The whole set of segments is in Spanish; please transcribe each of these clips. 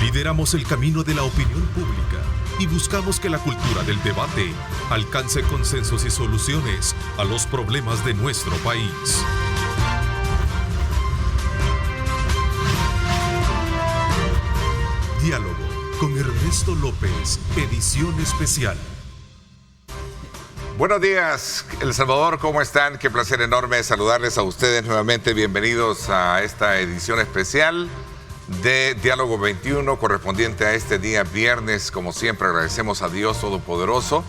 Lideramos el camino de la opinión pública y buscamos que la cultura del debate alcance consensos y soluciones a los problemas de nuestro país. Diálogo con Ernesto López, edición especial. Buenos días, El Salvador, ¿cómo están? Qué placer enorme saludarles a ustedes nuevamente. Bienvenidos a esta edición especial de Diálogo 21, correspondiente a este día viernes. Como siempre, agradecemos a Dios Todopoderoso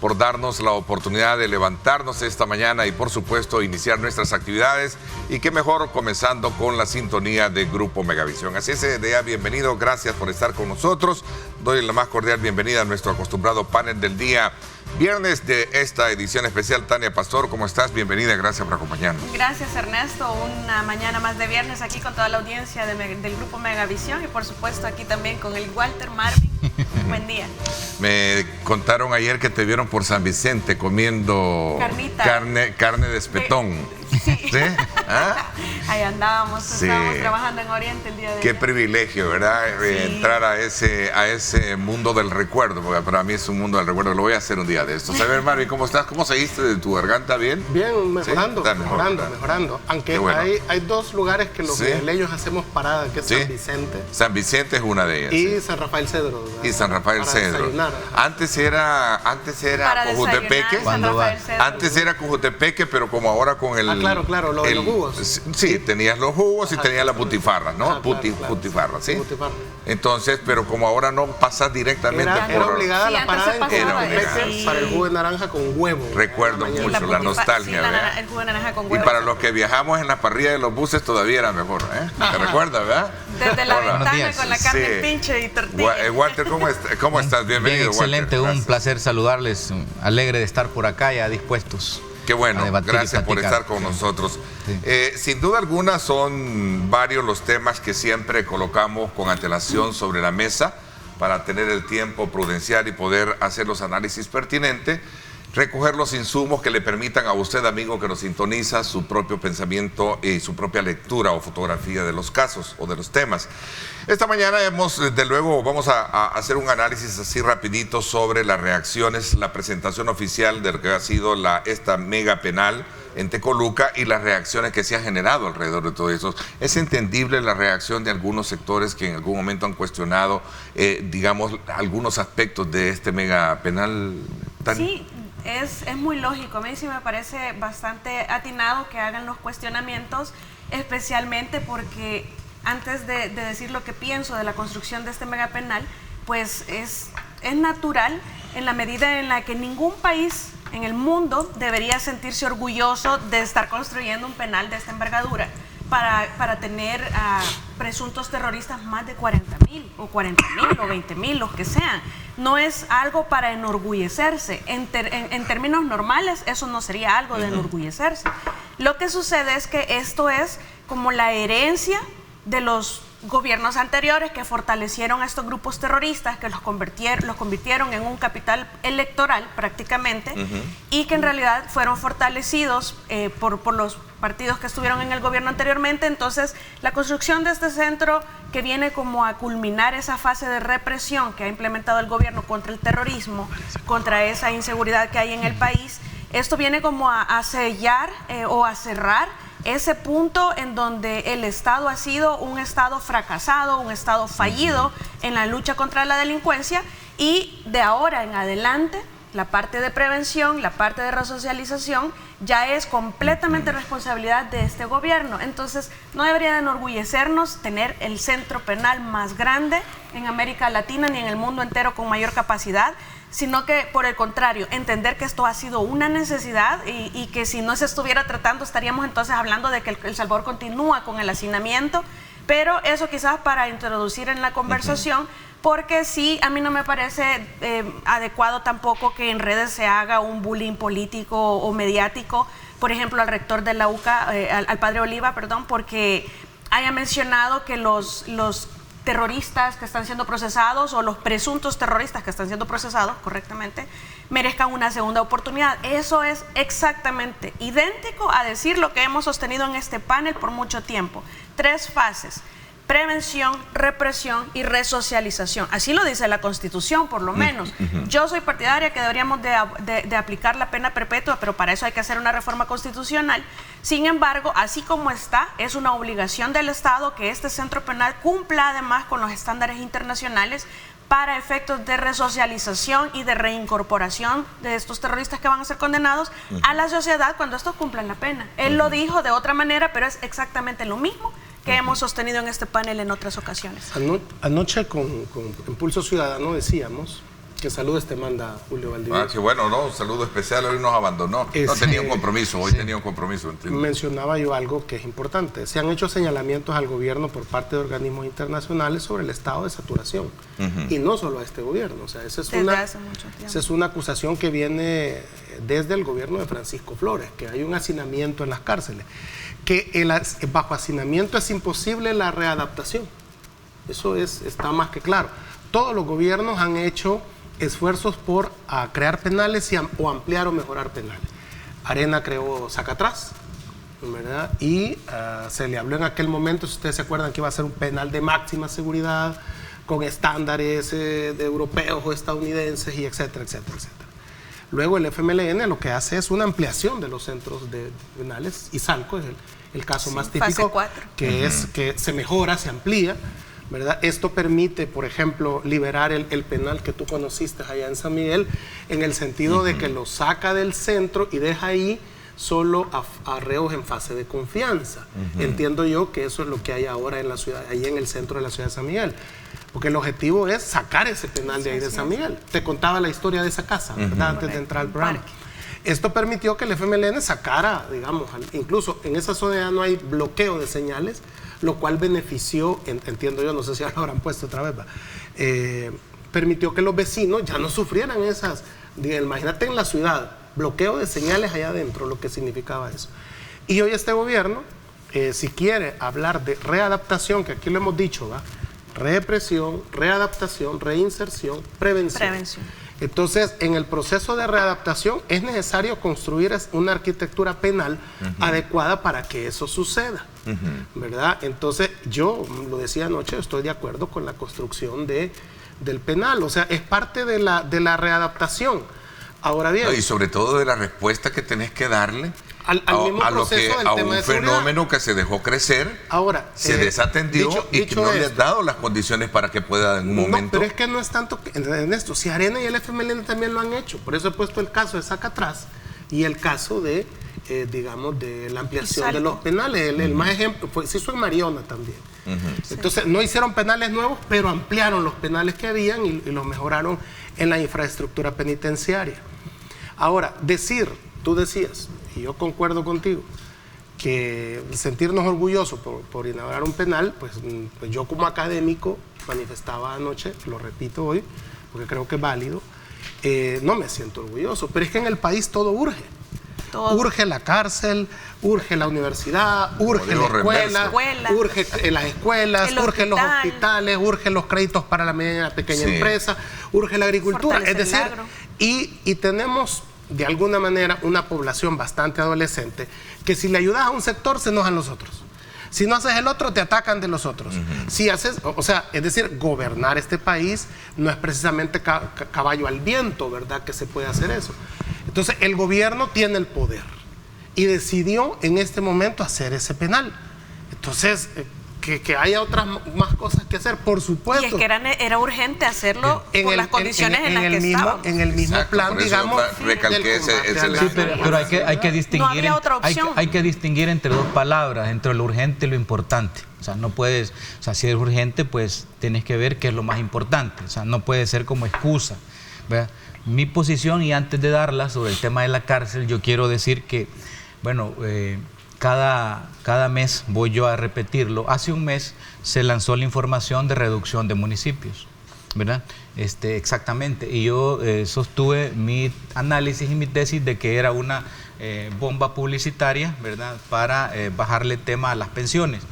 por darnos la oportunidad de levantarnos esta mañana y, por supuesto, iniciar nuestras actividades. Y qué mejor comenzando con la sintonía de Grupo Megavisión. Así es, de bienvenido, gracias por estar con nosotros. Doy la más cordial bienvenida a nuestro acostumbrado panel del día viernes de esta edición especial. Tania Pastor, ¿cómo estás? Bienvenida, gracias por acompañarnos. Gracias, Ernesto. Una mañana más de viernes aquí con toda la audiencia del Grupo Megavisión y, por supuesto, aquí también con el Walter Marvin. Buen día. Me contaron ayer que te vieron por San Vicente comiendo carne de espetón. Sí. ¿Sí? ¿Ah? Ahí andábamos, Sí. estábamos trabajando en Oriente el día de Qué ayer. privilegio, ¿verdad? Sí. Entrar a ese mundo del recuerdo, porque para mí es un mundo del recuerdo. Lo voy a hacer un día de estos. A ver, Marvin, ¿cómo estás? ¿Cómo seguiste de tu garganta? ¿Bien? Bien, mejorando, ¿Sí? Está mejor, mejorando. Aunque bueno. hay dos lugares que los ¿Sí? leños hacemos parada, que es ¿Sí? San Vicente San Vicente es una de ellas. y sí. San Rafael Cedro, ¿verdad? Y San Rafael Para Cedro. desayunar. Antes era Para Cojutepeque. desayunar, San Rafael Cedro. Antes era Cojutepeque, pero como ahora con el... Claro, lo de los jugos. Sí, tenías los jugos y tenías las butifarras, ¿no? Ajá, claro. Putifarras, ¿sí? Butifarra. Entonces, pero como ahora no pasas directamente Era obligada Sí, la antes parada se en pasaba, Cojutepeque sí. para el jugo de naranja con huevo. Recuerdo En la mucho mañana. la nostalgia, ¿verdad? El jugo de naranja con Y huevo. para los que viajamos en la parrilla de los buses todavía era mejor, ¿eh? ¿Te recuerdas, verdad? Desde la Hola. ventana con la carne Sí. pinche y tortilla. Walter, ¿cómo estás? Bienvenido, Bien, excelente, Walter. un placer saludarles, alegre de estar por acá ya dispuestos. Qué bueno, a debatir y gracias por platicar. estar con nosotros. Sí. Sin duda alguna son varios los temas que siempre colocamos con antelación sobre la mesa para tener el tiempo prudencial y poder hacer los análisis pertinentes, recoger los insumos que le permitan a usted, amigo, que nos sintoniza, su propio pensamiento y su propia lectura o fotografía de los casos o de los temas. Esta mañana desde luego, vamos a hacer un análisis así rapidito sobre las reacciones, la presentación oficial de lo que ha sido esta mega penal en Tecoluca y las reacciones que se han generado alrededor de todo eso. Es entendible la reacción de algunos sectores que en algún momento han cuestionado, digamos, algunos aspectos de este mega penal. Sí, es muy lógico. A mí sí me parece bastante atinado que hagan los cuestionamientos, especialmente porque antes de decir lo que pienso de la construcción de este megapenal, pues es natural en la medida en la que ningún país en el mundo debería sentirse orgulloso de estar construyendo un penal de esta envergadura para tener a presuntos terroristas más de 40.000 o 40.000 o 20.000, los que sean. No es algo para enorgullecerse. En términos normales, eso no sería algo de enorgullecerse. Lo que sucede es que esto es como la herencia de los gobiernos anteriores que fortalecieron a estos grupos terroristas, que los convirtieron en un capital electoral prácticamente, y que en realidad fueron fortalecidos por los partidos que estuvieron en el gobierno anteriormente. Entonces, la construcción de este centro, que viene como a culminar esa fase de represión que ha implementado el gobierno contra el terrorismo, contra esa inseguridad que hay en el país, esto viene como a sellar o a cerrar ese punto en donde el Estado ha sido un Estado fracasado, un Estado fallido en la lucha contra la delincuencia, y de ahora en adelante la parte de prevención, la parte de resocialización ya es completamente responsabilidad de este gobierno. Entonces no debería de enorgullecernos tener el centro penal más grande en América Latina ni en el mundo entero con mayor capacidad, sino que por el contrario, entender que esto ha sido una necesidad y que si no se estuviera tratando estaríamos entonces hablando de que El Salvador continúa con el hacinamiento, pero eso quizás para introducir en la conversación, porque sí, a mí no me parece adecuado tampoco que en redes se haga un bullying político o mediático, por ejemplo, al rector de la UCA, al padre Oliva, perdón, porque haya mencionado que los terroristas que están siendo procesados o los presuntos terroristas que están siendo procesados correctamente merezcan una segunda oportunidad. Eso es exactamente idéntico a decir lo que hemos sostenido en este panel por mucho tiempo. 3 fases. prevención, represión y resocialización. Así lo dice la Constitución, por lo menos. Yo soy partidaria que deberíamos de aplicar la pena perpetua, pero para eso hay que hacer una reforma constitucional. Sin embargo, así como está, es una obligación del Estado que este centro penal cumpla además con los estándares internacionales para efectos de resocialización y de reincorporación de estos terroristas que van a ser condenados a la sociedad cuando estos cumplan la pena. Él lo dijo de otra manera, pero es exactamente lo mismo que hemos sostenido en este panel en otras ocasiones. Anoche con Impulso Ciudadano decíamos que saludos te manda Julio Valdivia. Qué bueno, ¿no? Un saludo especial, hoy nos abandonó. No tenía un compromiso, hoy tenía un compromiso. ¿Entiendes? Mencionaba yo algo que es importante. Se han hecho señalamientos al gobierno por parte de organismos internacionales sobre el estado de saturación. Y no solo a este gobierno. O sea, esa es una acusación que viene desde el gobierno de Francisco Flores, que hay un hacinamiento en las cárceles. Que bajo hacinamiento es imposible la readaptación. Eso está más que claro. Todos los gobiernos han hecho esfuerzos por crear penales o ampliar o mejorar penales. Arena creó Sacatrás, ¿verdad? Y se le habló en aquel momento, si ustedes se acuerdan, que iba a ser un penal de máxima seguridad con estándares de europeos o estadounidenses y etcétera, etcétera, etcétera. Luego el FMLN lo que hace es una ampliación de los centros de penales, y Salco es el caso más típico, fase 4. Que es que se mejora, se amplía, ¿verdad? Esto permite, por ejemplo, liberar el penal que tú conociste allá en San Miguel, en el sentido de que lo saca del centro y deja ahí solo a reos en fase de confianza. Entiendo yo que eso es lo que hay ahora en la ciudad, ahí en el centro de la ciudad de San Miguel. Porque el objetivo es sacar ese penal de ahí de San Miguel. Te contaba la historia de esa casa, ¿verdad? Antes de entrar al programa. Esto permitió que el FMLN sacara, digamos, incluso en esa zona ya no hay bloqueo de señales, lo cual benefició, entiendo yo, no sé si ya lo habrán puesto otra vez, permitió que los vecinos ya no sufrieran esas, imagínate en la ciudad, bloqueo de señales allá adentro, lo que significaba eso. Y hoy este gobierno, si quiere hablar de readaptación, que aquí lo hemos dicho, ¿va? Represión, readaptación, reinserción, prevención. Entonces, en el proceso de readaptación es necesario construir una arquitectura penal adecuada para que eso suceda, ¿verdad? Entonces, yo lo decía anoche, estoy de acuerdo con la construcción del penal, o sea, es parte de la readaptación. Ahora bien... Y sobre todo de la respuesta que tenés que darle a un fenómeno que se dejó crecer, ahora, se desatendió y que no le has dado las condiciones para que pueda en un momento... No, pero es que no es tanto en esto. Si Arena y el FMLN también lo han hecho. Por eso he puesto el caso de Sacatrás y el caso de, digamos, de la ampliación de los penales. El más ejemplo se hizo en Mariona también. Entonces, no hicieron penales nuevos, pero ampliaron los penales que habían y los mejoraron en la infraestructura penitenciaria. Ahora, tú decías, y yo concuerdo contigo, que sentirnos orgullosos por inaugurar un penal, pues yo como académico manifestaba anoche, lo repito hoy, porque creo que es válido, no me siento orgulloso, pero es que en el país todo urge. Urge la cárcel, urge la universidad, urge la escuela, urge las escuelas, urge los hospitales, urge los créditos para la mediana y la pequeña empresa, urge la agricultura. Es decir, y tenemos de alguna manera una población bastante adolescente que si le ayudas a un sector se enojan los otros. Si no haces el otro, te atacan de los otros. Si haces, o sea, es decir, gobernar este país no es precisamente caballo al viento, ¿verdad? Que se puede hacer eso. Entonces, el gobierno tiene el poder y decidió en este momento hacer ese penal. Entonces, que haya otras más cosas que hacer, por supuesto. Y es que era urgente hacerlo por las condiciones en las que estábamos. En el mismo plan, digamos. Recalqué pero hay que distinguir. No había otra opción. Hay que distinguir entre dos palabras, entre lo urgente y lo importante. O sea, no puedes, o sea, si es urgente, pues tienes que ver qué es lo más importante. O sea, no puede ser como excusa, ¿verdad? Mi posición, y antes de darla sobre el tema de la cárcel, yo quiero decir que, bueno, cada mes voy yo a repetirlo. Hace un mes se lanzó la información de reducción de municipios, ¿verdad? Exactamente. Y yo sostuve mi análisis y mi tesis de que era una bomba publicitaria, ¿verdad? Para bajarle tema a las pensiones.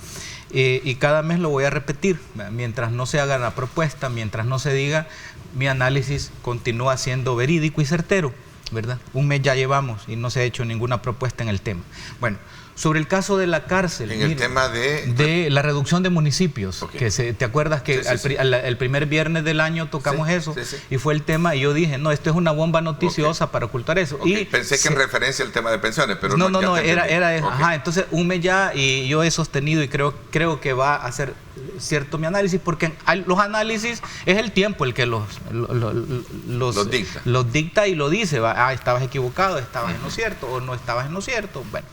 Y cada mes lo voy a repetir. Mientras no se haga la propuesta, mientras no se diga, mi análisis continúa siendo verídico y certero, ¿verdad? Un mes ya llevamos y no se ha hecho ninguna propuesta en el tema. Bueno, Sobre el caso de la cárcel. En el tema de la reducción de municipios. Okay. ¿Te acuerdas que el primer viernes del año tocamos eso? Sí. Y fue el tema, y yo dije, no, esto es una bomba noticiosa para ocultar eso. Okay. Y pensé que en referencia al tema de pensiones, pero no, era eso. Okay. Ajá, entonces un mes ya, y yo he sostenido y creo que va a ser cierto mi análisis, porque los análisis es el tiempo el que los dicta y lo dice. Estabas equivocado, estabas en lo cierto, o no estabas en lo cierto. Bueno,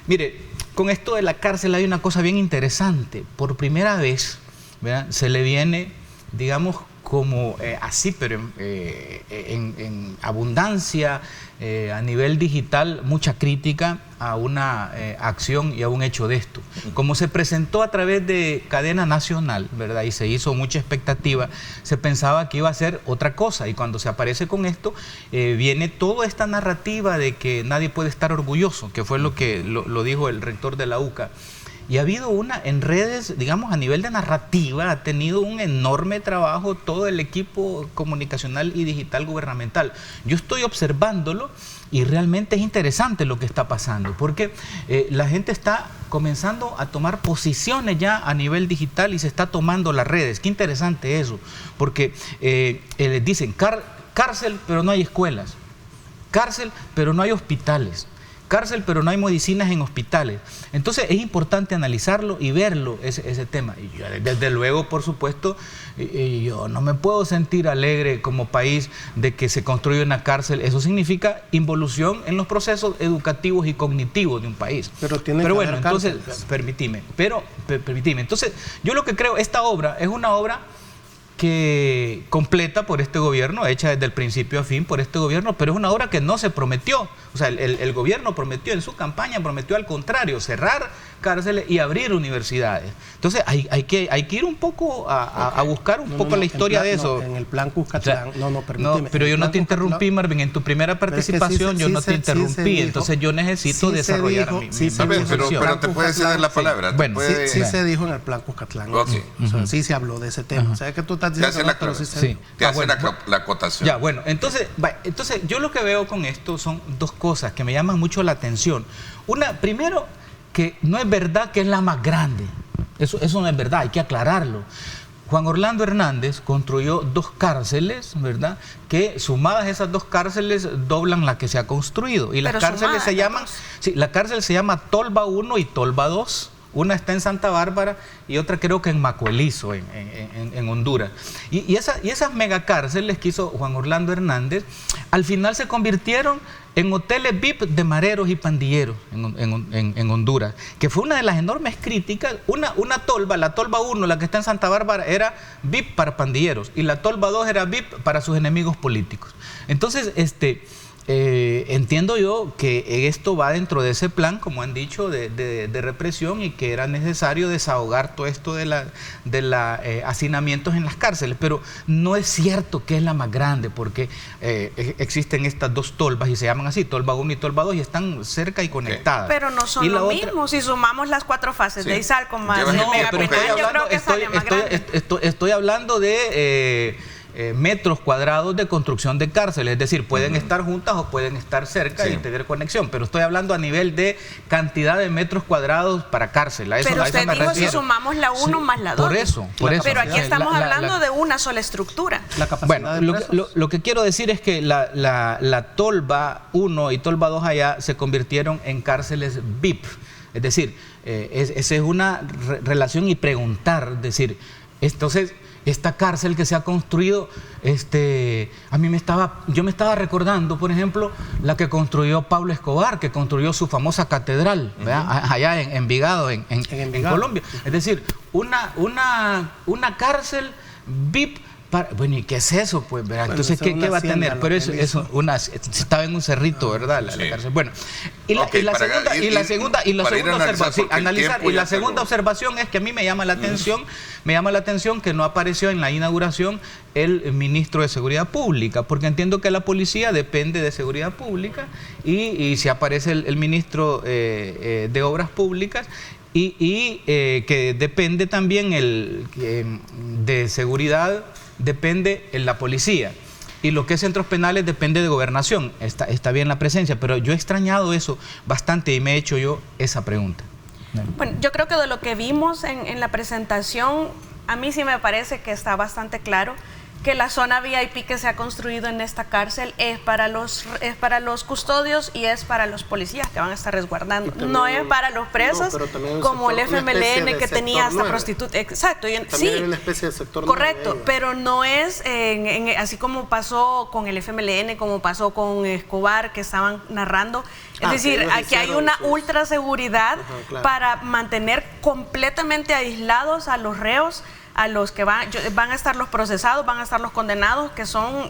mire, con esto de la cárcel hay una cosa bien interesante. Por primera vez, ¿verdad?, se le viene, digamos, como así, pero en abundancia, a nivel digital, mucha crítica a una acción y a un hecho de esto. Como se presentó a través de cadena nacional, ¿verdad?, y se hizo mucha expectativa, se pensaba que iba a ser otra cosa, y cuando se aparece con esto, viene toda esta narrativa de que nadie puede estar orgulloso, que fue lo que lo dijo el rector de la UCA. Y ha habido en redes, digamos, a nivel de narrativa, ha tenido un enorme trabajo todo el equipo comunicacional y digital gubernamental. Yo estoy observándolo y realmente es interesante lo que está pasando, porque la gente está comenzando a tomar posiciones ya a nivel digital y se está tomando las redes. Qué interesante eso, porque les dicen cárcel, pero no hay escuelas, cárcel, pero no hay hospitales, cárcel, pero no hay medicinas en hospitales. Entonces es importante analizarlo y verlo, ese tema. Y yo, desde luego, por supuesto, yo no me puedo sentir alegre como país de que se construya una cárcel. Eso significa involución en los procesos educativos y cognitivos de un país. Pero bueno, entonces, permitime. Entonces, yo lo que creo, esta obra es una obra que completa por este gobierno, hecha desde el principio a fin por este gobierno, pero es una obra que no se prometió. O sea, el gobierno prometió en su campaña, prometió al contrario, cerrar cárceles y abrir universidades. Entonces hay que ir un poco a buscar un poco la historia de eso. En el plan Cuscatlán, permíteme. No, pero yo no te interrumpí, Marvin, en tu primera participación yo no te interrumpí, entonces yo necesito desarrollar mi pero te puede ceder la palabra. Bueno, sí se dijo en el plan Cuscatlán. Okay. O sea, sí se habló de ese tema. O sea, que tú estás diciendo te hace la acotación. Ya, bueno, entonces yo lo que veo con esto son dos cosas que me llaman mucho la atención. Una, primero, que no es verdad que es la más grande. Eso no es verdad, hay que aclararlo. Juan Orlando Hernández construyó 2 cárceles, ¿verdad?, que sumadas esas 2 cárceles doblan la que se ha construido. Y las cárceles se llaman, la cárcel se llama Tolba 1 y Tolba 2. Una está en Santa Bárbara y otra creo que en Macuelizo, en Honduras. Y esas megacárceles que hizo Juan Orlando Hernández, al final se convirtieron en hoteles VIP de mareros y pandilleros en Honduras, que fue una de las enormes críticas. Una tolva, la Tolba 1, la que está en Santa Bárbara, era VIP para pandilleros, y la Tolba 2 era VIP para sus enemigos políticos. Entonces, entiendo yo que esto va dentro de ese plan, como han dicho, de represión, y que era necesario desahogar todo esto de hacinamientos en las cárceles, pero no es cierto que es la más grande, porque existen estas 2 tolvas y se llaman así, Tolba 1 y Tolba 2, y están cerca y conectadas. Pero no son lo mismo, si sumamos las 4 fases de Izal con más de megapenal, yo creo que sale más grande. Estoy hablando de metros cuadrados de construcción de cárceles, es decir, pueden estar juntas o pueden estar cerca y tener conexión, pero estoy hablando a nivel de cantidad de metros cuadrados para cárcel. Pero usted dijo si sumamos la 1 más la 2. Por eso. Pero aquí estamos hablando de una sola estructura. Bueno, lo que quiero decir es que la Tolba 1 y Tolba 2 allá se convirtieron en cárceles VIP. Es decir, esa es una relación y preguntar, es decir, entonces, esta cárcel que se ha construido, yo me estaba recordando, por ejemplo, la que construyó Pablo Escobar, que construyó su famosa catedral, allá en Envigado, en Colombia. Es decir, una cárcel VIP. Bueno, ¿y qué es eso? Pues, ¿verdad? Bueno, entonces, ¿qué va a tener? Pero estaba en un cerrito, ¿verdad? La cárcel. Bueno, la segunda observación es que a mí me llama la atención que no apareció en la inauguración el ministro de Seguridad Pública, porque entiendo que la policía depende de Seguridad Pública, y si aparece el ministro de Obras Públicas, y que depende también de seguridad, depende en la policía. Y lo que es centros penales depende de gobernación. Está bien la presencia, pero yo he extrañado eso bastante y me he hecho yo esa pregunta. Bueno, yo creo que de lo que vimos en la presentación, a mí sí me parece que está bastante claro que la zona VIP que se ha construido en esta cárcel es para los custodios y es para los policías que van a estar resguardando. También, no es para los presos, como el FMLN que tenía hasta prostitutas. Exacto. Sí, era una especie de sector correcto, pero no es así como pasó con el FMLN, como pasó con Escobar, que estaban narrando. Es decir, aquí hay una ultra seguridad para mantener completamente aislados a los reos, a los que van a estar los procesados, van a estar los condenados, que son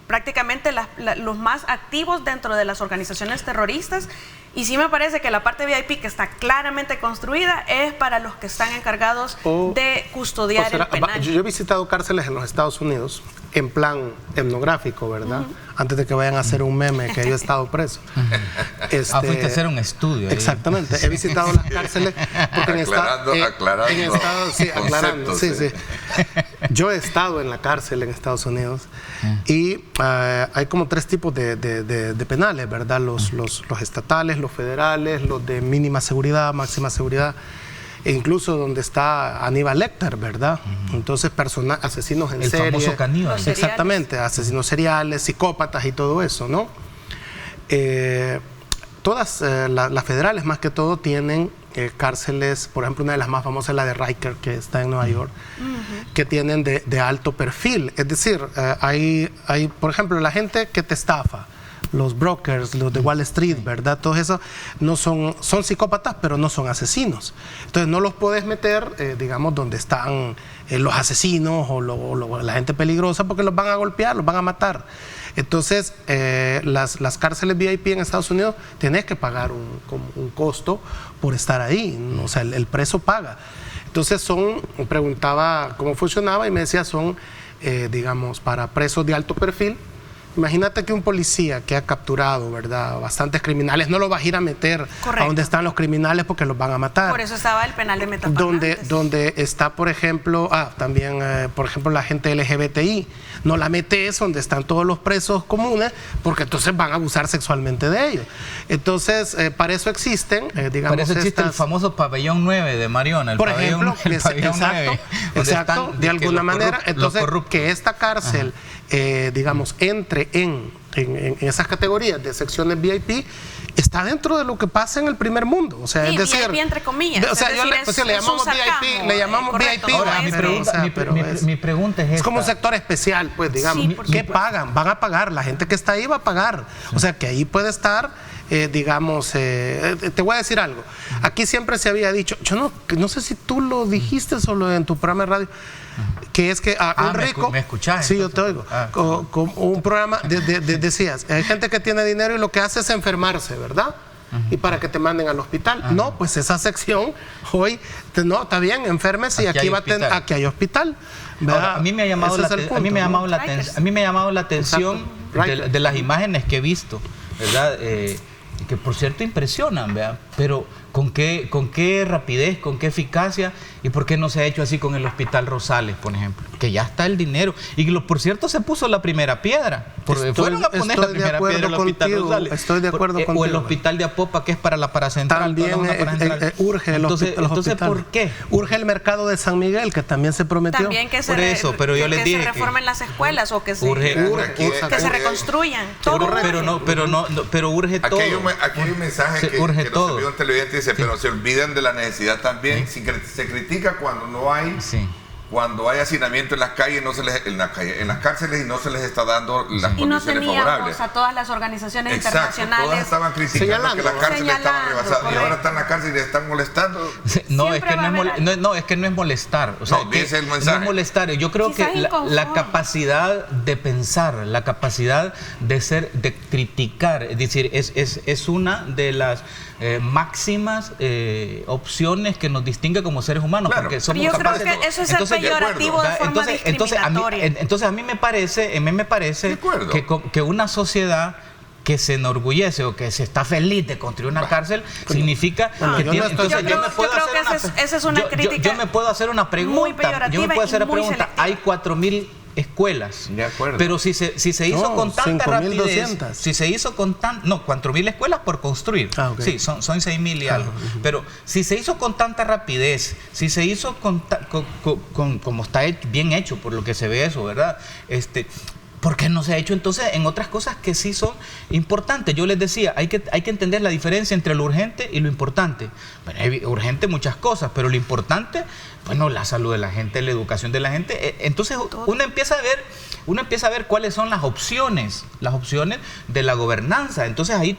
prácticamente los más activos dentro de las organizaciones terroristas. Y sí me parece que la parte VIP que está claramente construida es para los que están encargados de custodiar el penal. Yo he visitado cárceles en los Estados Unidos en plan etnográfico, ¿verdad? Antes de que vayan a hacer un meme que yo he estado preso. Fuiste a hacer un estudio. Exactamente. He visitado las cárceles porque aclarando. Sí. Yo he estado en la cárcel en Estados Unidos y hay como 3 tipos de penales, ¿verdad? Los estatales, los federales, los de mínima seguridad, máxima seguridad, e incluso donde está Aníbal Lecter, ¿verdad? Entonces, asesinos en serie. El famoso caníbal. Exactamente, asesinos seriales, psicópatas y todo eso, ¿no? Todas las federales, más que todo, tienen cárceles, por ejemplo, una de las más famosas es la de Riker, que está en Nueva York, que tienen de alto perfil. Es decir, hay, por ejemplo, la gente que te estafa, los brokers, los de Wall Street, ¿verdad? Todo eso son psicópatas, pero no son asesinos. Entonces no los puedes meter, digamos, donde están los asesinos o la gente peligrosa, porque los van a golpear, los van a matar. Entonces, las cárceles VIP en Estados Unidos tienes que pagar un costo por estar ahí. O sea, el preso paga. Entonces preguntaba cómo funcionaba y me decía digamos, para presos de alto perfil. Imagínate que un policía que ha capturado, ¿verdad?, bastantes criminales, no lo vas a ir a meter a donde están los criminales porque los van a matar. Por eso estaba el penal de Metapan. Donde está, por ejemplo, también, por ejemplo, la gente LGBTI. No la metes donde están todos los presos comunes porque entonces van a abusar sexualmente de ellos. Entonces, para eso existen, digamos, para eso existe el famoso pabellón 9 de Mariona. Por ejemplo, exacto, de alguna manera. Entonces, que esta cárcel, digamos, entre en esas categorías de secciones VIP, está dentro de lo que pasa en el primer mundo. O sea, es decir, VIP entre comillas. O sea, le llamamos VIP, le llamamos VIP. Ahora, mi pregunta es esta. Es como un sector especial, pues, digamos. Sí, ¿qué pagan? Van a pagar. La gente que está ahí va a pagar. O sea, que ahí puede estar, digamos, te voy a decir algo. Aquí siempre se había dicho, yo no sé si tú lo dijiste solo en tu programa de radio, que es que un rico... ¿Me escuchás? Sí, yo te oigo. Con un programa, decías, hay gente que tiene dinero y lo que hace es enfermarse, ¿verdad? Y para que te manden al hospital. No, pues esa sección hoy, no, está bien, enférmese y aquí hay hospital. Ahora, a mí me ha llamado la atención de las imágenes que he visto, ¿verdad? Que por cierto impresionan, ¿verdad? Pero ¿con qué rapidez, con qué eficacia? ¿Y por qué no se ha hecho así con el Hospital Rosales, por ejemplo? Que ya está el dinero. Y por cierto se puso la primera piedra. Fueron a poner la primera piedra al Hospital Rosales. Estoy de acuerdo contigo. O el Hospital de Apopa, que es para la paracentral. También urge el hospital. Entonces, ¿por qué? Urge el mercado de San Miguel, que también se prometió. También que se reformen las escuelas o que se reconstruyan. Pero urge todo. Aquí hay un mensaje que nos envió un televidente, dice, pero se olvidan de la necesidad también. Se critica cuando no hay, cuando hay hacinamiento en las calles, en las cárceles, y no se les está dando las condiciones favorables. A todas las organizaciones internacionales. Todas estaban criticando que las cárceles estaban rebasadas y ahora están en la cárcel y les están molestando. Es que no es molestar. O sea, dice el mensaje. No es molestar. Yo creo que la capacidad de pensar, la capacidad de criticar, es decir, es una de las máximas opciones que nos distingue como seres humanos, porque somos capaces. Creo que eso es el peyorativo de forma discriminatoria. Entonces a mí me parece que una sociedad que se enorgullece o que se está feliz de construir una cárcel significa que tiene. Entonces yo me puedo hacer una pregunta. ¿Hay 4.000 escuelas. De acuerdo. Pero si se hizo con tanta 5.200. rapidez, si se hizo con 4.000 escuelas por construir. Okay. Sí, son 6.000 y algo. Pero si se hizo con tanta rapidez, si se hizo como está bien hecho, por lo que se ve eso, ¿verdad? ¿Por qué no se ha hecho entonces en otras cosas que sí son importantes? Yo les decía, hay que entender la diferencia entre lo urgente y lo importante. Bueno, es urgente muchas cosas, pero lo importante, bueno, la salud de la gente, la educación de la gente. Entonces uno empieza a ver cuáles son las opciones de la gobernanza. Entonces ahí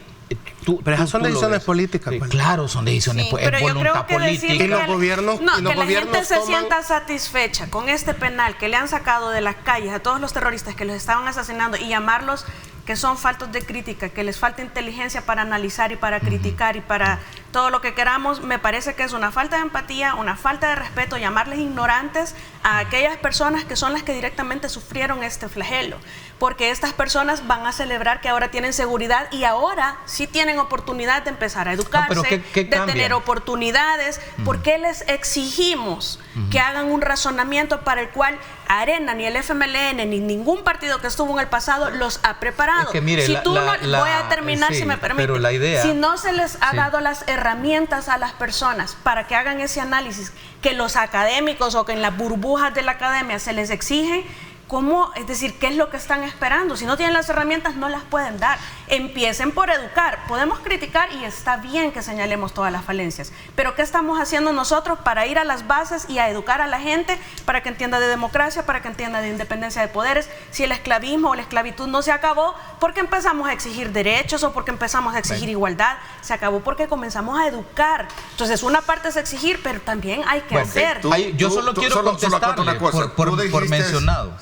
pero esas son decisiones políticas. Sí, claro, son decisiones, sí, pero es voluntad política. Y los gobiernos, que la gente se sienta satisfecha con este penal que le han sacado de las calles a todos los terroristas que los estaban asesinando y llamarlos que son faltos de crítica, que les falta inteligencia para analizar y para criticar y para todo lo que queramos, me parece que es una falta de empatía, una falta de respeto, llamarles ignorantes a aquellas personas que son las que directamente sufrieron este flagelo, porque estas personas van a celebrar que ahora tienen seguridad y ahora sí tienen oportunidad de empezar a educarse, ¿qué de cambia? tener oportunidades. ¿Por qué les exigimos que hagan un razonamiento para el cual Arena, ni el FMLN, ni ningún partido que estuvo en el pasado los ha preparado? Es que, mire, si voy a terminar, sí, si me permite. pero la idea, si no se les ha dado las herramientas a las personas para que hagan ese análisis que los académicos o que en las burbujas de la academia se les exige, ¿cómo? Es decir, ¿qué es lo que están esperando? Si no tienen las herramientas, no las pueden dar. Empiecen por educar. Podemos criticar y está bien que señalemos todas las falencias, pero ¿qué estamos haciendo nosotros para ir a las bases y a educar a la gente para que entienda de democracia, para que entienda de independencia de poderes? Si el esclavismo o la esclavitud no se acabó, ¿por qué empezamos a exigir derechos o porque empezamos a exigir igualdad? Se acabó porque comenzamos a educar. Entonces, una parte es exigir, pero también hay que hacer. Yo solo quiero contestarle una cosa. por mencionado.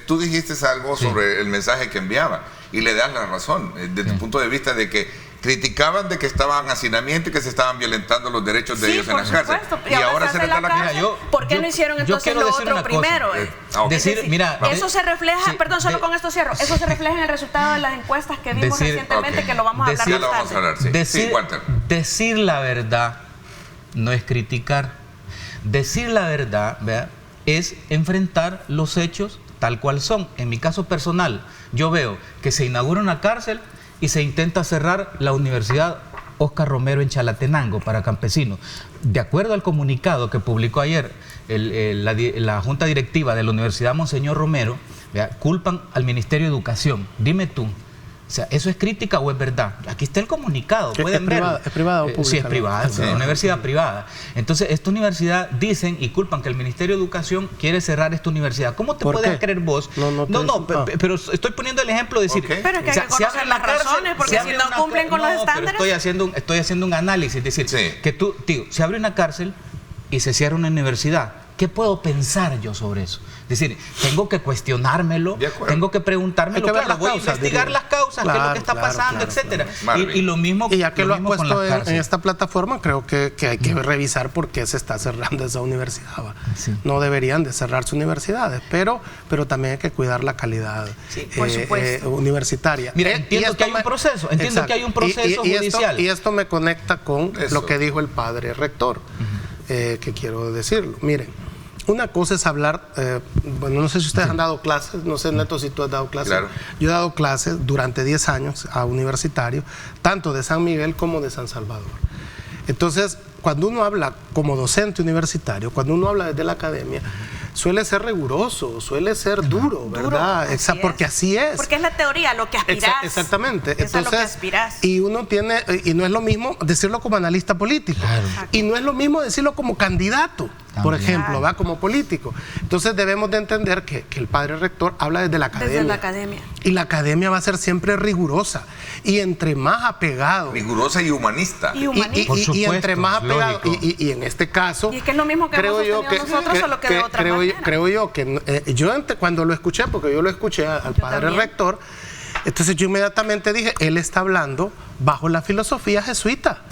Tú dijiste algo sobre el mensaje que enviaba y le das la razón desde el punto de vista de que criticaban de que estaban en hacinamiento y que se estaban violentando los derechos de ellos en la cárcel. Y ahora se les da la cárcel. ¿Por qué no hicieron entonces lo otro primero? Eso se refleja, perdón, solo con esto cierro, eso se refleja en el resultado de las encuestas que vimos recientemente, que lo vamos a hablar más tarde. Decir la verdad no es criticar. Decir la verdad, ¿verdad?, es enfrentar los hechos tal cual son. En mi caso personal, yo veo que se inaugura una cárcel y se intenta cerrar la Universidad Óscar Romero en Chalatenango para campesinos. De acuerdo al comunicado que publicó ayer la Junta Directiva de la Universidad Monseñor Romero, ¿vea?, culpan al Ministerio de Educación. Dime tú, o sea, ¿eso es crítica o es verdad? Aquí está el comunicado, pueden verlo. ¿Es privada o pública? Sí, es privada, es una universidad privada. Entonces, esta universidad dicen y culpan que el Ministerio de Educación quiere cerrar esta universidad. ¿Cómo te puedes creer vos? Pero estoy poniendo el ejemplo de decir... Pero es que hay que conocer las razones, porque si no cumplen con los estándares... Estoy haciendo un análisis, es decir, que tú, tío, se abre una cárcel y se cierra una universidad. ¿Qué puedo pensar yo sobre eso? Es decir, tengo que cuestionármelo, tengo que preguntármelo, claro, voy a investigar las causas, qué es lo que está pasando, etcétera. Y lo mismo, y ya que lo has puesto en esta esta plataforma, creo que hay que revisar por qué se está cerrando esa universidad. Sí. No deberían de cerrarse universidades, pero también hay que cuidar la calidad universitaria. Mira, entiendo que hay un proceso, judicial. Y esto me conecta con lo que dijo el padre rector, que quiero decirlo. Miren, una cosa es hablar, bueno, no sé si ustedes han dado clases, no sé, Neto, si tú has dado clases. Claro. Yo he dado clases durante 10 años a universitarios, tanto de San Miguel como de San Salvador. Entonces, cuando uno habla como docente universitario, cuando uno habla desde la academia, suele ser riguroso, suele ser duro, ¿verdad? Porque así es. Porque es la teoría, lo que aspirás. Exactamente. Entonces, es lo que aspirás. Y uno tiene, y no es lo mismo decirlo como analista político. Claro. Y no es lo mismo decirlo como candidato, por ejemplo, ¿va? Como político. Entonces debemos de entender que el padre rector habla desde la academia. Desde la academia. Y la academia va a ser siempre rigurosa. Y entre más apegado. Rigurosa y humanista. Y entre más apegado. Y en este caso. Y es que es lo mismo que hemos sostenido nosotros, solo que de otra manera. Creo yo que cuando lo escuché, porque yo lo escuché al padre rector, entonces yo inmediatamente dije, él está hablando bajo la filosofía jesuita.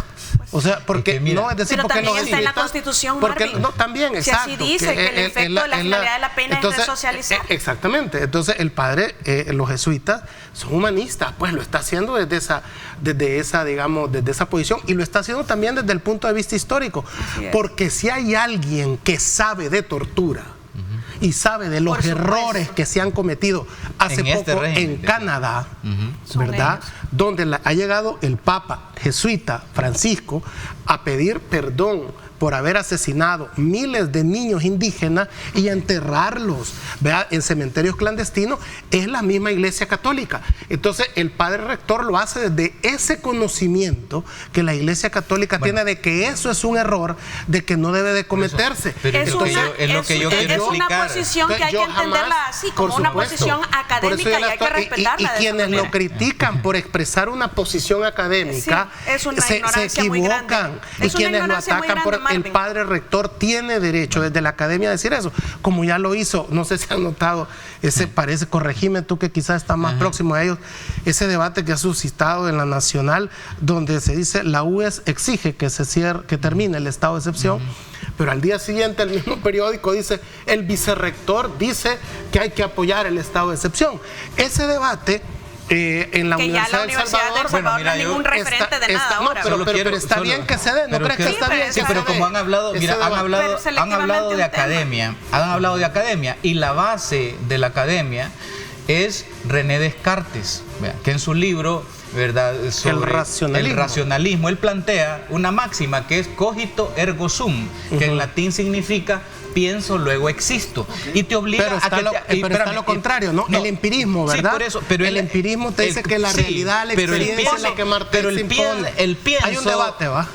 O sea, porque no es decir, pero porque también no está en la Constitución, porque Marvin. No, también, exacto. Si así dice que el efecto de la finalidad de la pena es resocializar. Exactamente. Entonces, el padre, los jesuitas son humanistas, pues lo está haciendo desde esa posición, y lo está haciendo también desde el punto de vista histórico. Porque si hay alguien que sabe de tortura y sabe de los errores que se han cometido hace poco en Canadá, ¿verdad? Donde ha llegado el Papa jesuita Francisco a pedir perdón por haber asesinado miles de niños indígenas y enterrarlos, ¿verdad?, en cementerios clandestinos, es la misma Iglesia Católica. Entonces el padre rector lo hace desde ese conocimiento que la Iglesia Católica tiene de que eso es un error, de que no debe de cometerse. Es una posición que hay que entenderla así, como una posición académica, y hay que respetarla. Y quienes lo critican por expresar una posición académica se equivocan, y quienes lo atacan por el padre rector tiene derecho desde la academia a decir eso, como ya lo hizo, no sé si han notado, ese parece, corregime tú que quizás está más próximo a ellos, ese debate que ha suscitado en la Nacional, donde se dice la UES exige que que termine el estado de excepción, pero al día siguiente el mismo periódico dice, el vicerrector dice que hay que apoyar el estado de excepción. Ese debate en la Universidad del Salvador, no es ningún referente de nada ahora. Pero está bien que se dé, ¿no crees que está bien? Sí, pero como han hablado, mira, han hablado de academia, y la base de la academia es René Descartes, que en su libro, ¿verdad?, sobre el racionalismo, él plantea una máxima que es cogito ergo sum, que en latín significa pienso, luego existo. Y te obliga pero está lo contrario, ¿no? El empirismo, ¿verdad? Sí, por eso, pero el empirismo te dice que la realidad, la experiencia es la que Martel se impone. Hay un debate, ¿va?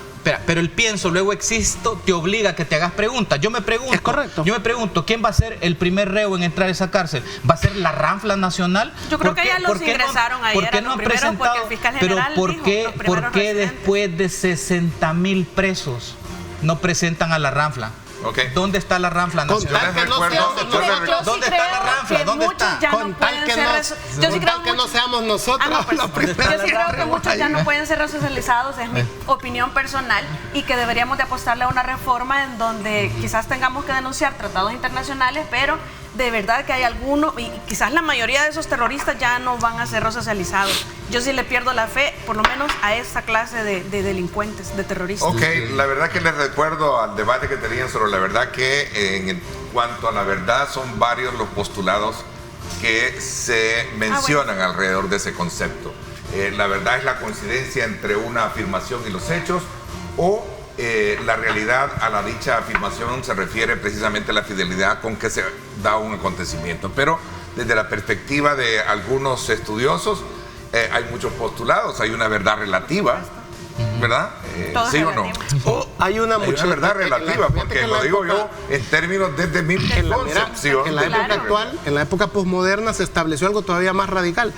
Pero el pienso, luego existo, te obliga a que te hagas preguntas. Yo me pregunto, es correcto. Yo me pregunto, ¿quién va a ser el primer reo en entrar a esa cárcel? ¿Va a ser la Ranfla Nacional? Yo creo que ya los ingresaron ayer. ¿Por qué no han presentado? Porque el fiscal general ¿Por qué después de 60,000 presos no presentan a la Ranfla? Okay. ¿Dónde está la Ranfla Nacional? ¿Dónde está la Ranfla? ¿Dónde está? Con tal que no seamos nosotros los primeros. Yo sí creo que muchos ya no pueden ser resocializados, es mi opinión personal, y que deberíamos de apostarle a una reforma en donde quizás tengamos que denunciar tratados internacionales, pero de verdad que hay algunos, y quizás la mayoría de esos terroristas ya no van a ser resocializados. Yo sí le pierdo la fe, por lo menos a esta clase de delincuentes, de terroristas. Ok, la verdad que les recuerdo al debate que tenían sobre la verdad, que en cuanto a la verdad son varios los postulados que se mencionan alrededor de ese concepto. La verdad es la coincidencia entre una afirmación y los hechos, o la realidad a la dicha afirmación se refiere precisamente a la fidelidad con que se da un acontecimiento. Pero desde la perspectiva de algunos estudiosos, hay muchos postulados, hay una verdad relativa, ¿verdad? ¿Sí o no? Hay una verdad relativa, porque lo digo yo en términos desde mi concepción. En la época posmoderna se estableció algo todavía más radical.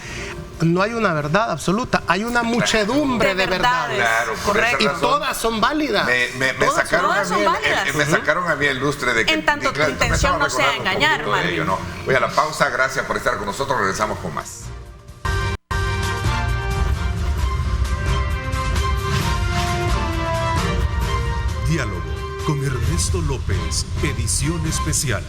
No hay una verdad absoluta, hay una muchedumbre de verdades. Claro, correcto. Y todas son válidas. Me sacaron a mí el lustre de que en tanto tu intención no sea engañar, Marvin. Voy a la pausa, gracias por estar con nosotros, regresamos con más. Diálogo con Ernesto López, edición especial.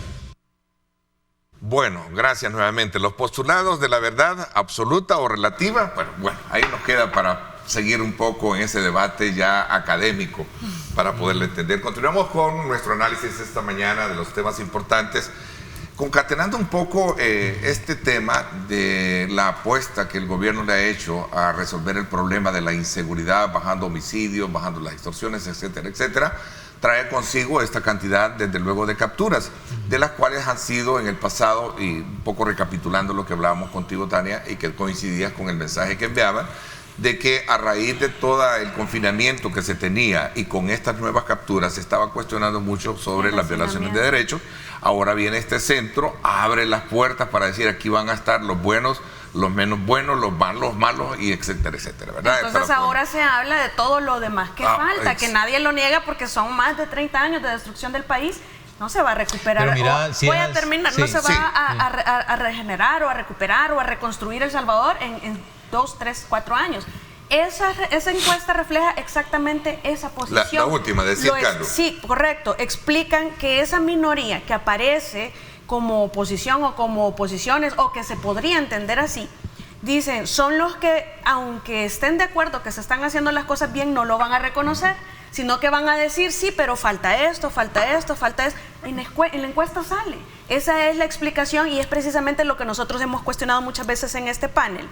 Bueno, gracias nuevamente. Los postulados de la verdad absoluta o relativa, bueno, ahí nos queda para seguir un poco en ese debate ya académico para poderlo entender. Continuamos con nuestro análisis esta mañana de los temas importantes, concatenando un poco este tema de la apuesta que el gobierno le ha hecho a resolver el problema de la inseguridad, bajando homicidios, bajando las extorsiones, etcétera, etcétera. Trae consigo esta cantidad, desde luego, de capturas, de las cuales han sido en el pasado, y un poco recapitulando lo que hablábamos contigo, Tania, y que coincidías con el mensaje que enviaban, de que a raíz de todo el confinamiento que se tenía y con estas nuevas capturas se estaba cuestionando mucho sobre las violaciones de derechos. Ahora viene este centro, abre las puertas para decir aquí van a estar los buenos, los menos buenos, los malos, y etcétera, etcétera, ¿verdad? Entonces ahora se habla de todo lo demás que falta, que nadie lo niega, porque son más de 30 años de destrucción del país. No se va a recuperar, no se va a regenerar o a recuperar o a reconstruir El Salvador en 2, 3, 4 años. Esa encuesta refleja exactamente esa posición. La última, decía Carlos. Sí, correcto. Explican que esa minoría que aparece como oposición o como oposiciones, o que se podría entender así, dicen, son los que, aunque estén de acuerdo que se están haciendo las cosas bien, no lo van a reconocer. sino que van a decir, sí, pero falta esto, falta esto, falta esto. En la encuesta sale. Esa es la explicación y es precisamente lo que nosotros hemos cuestionado muchas veces en este panel,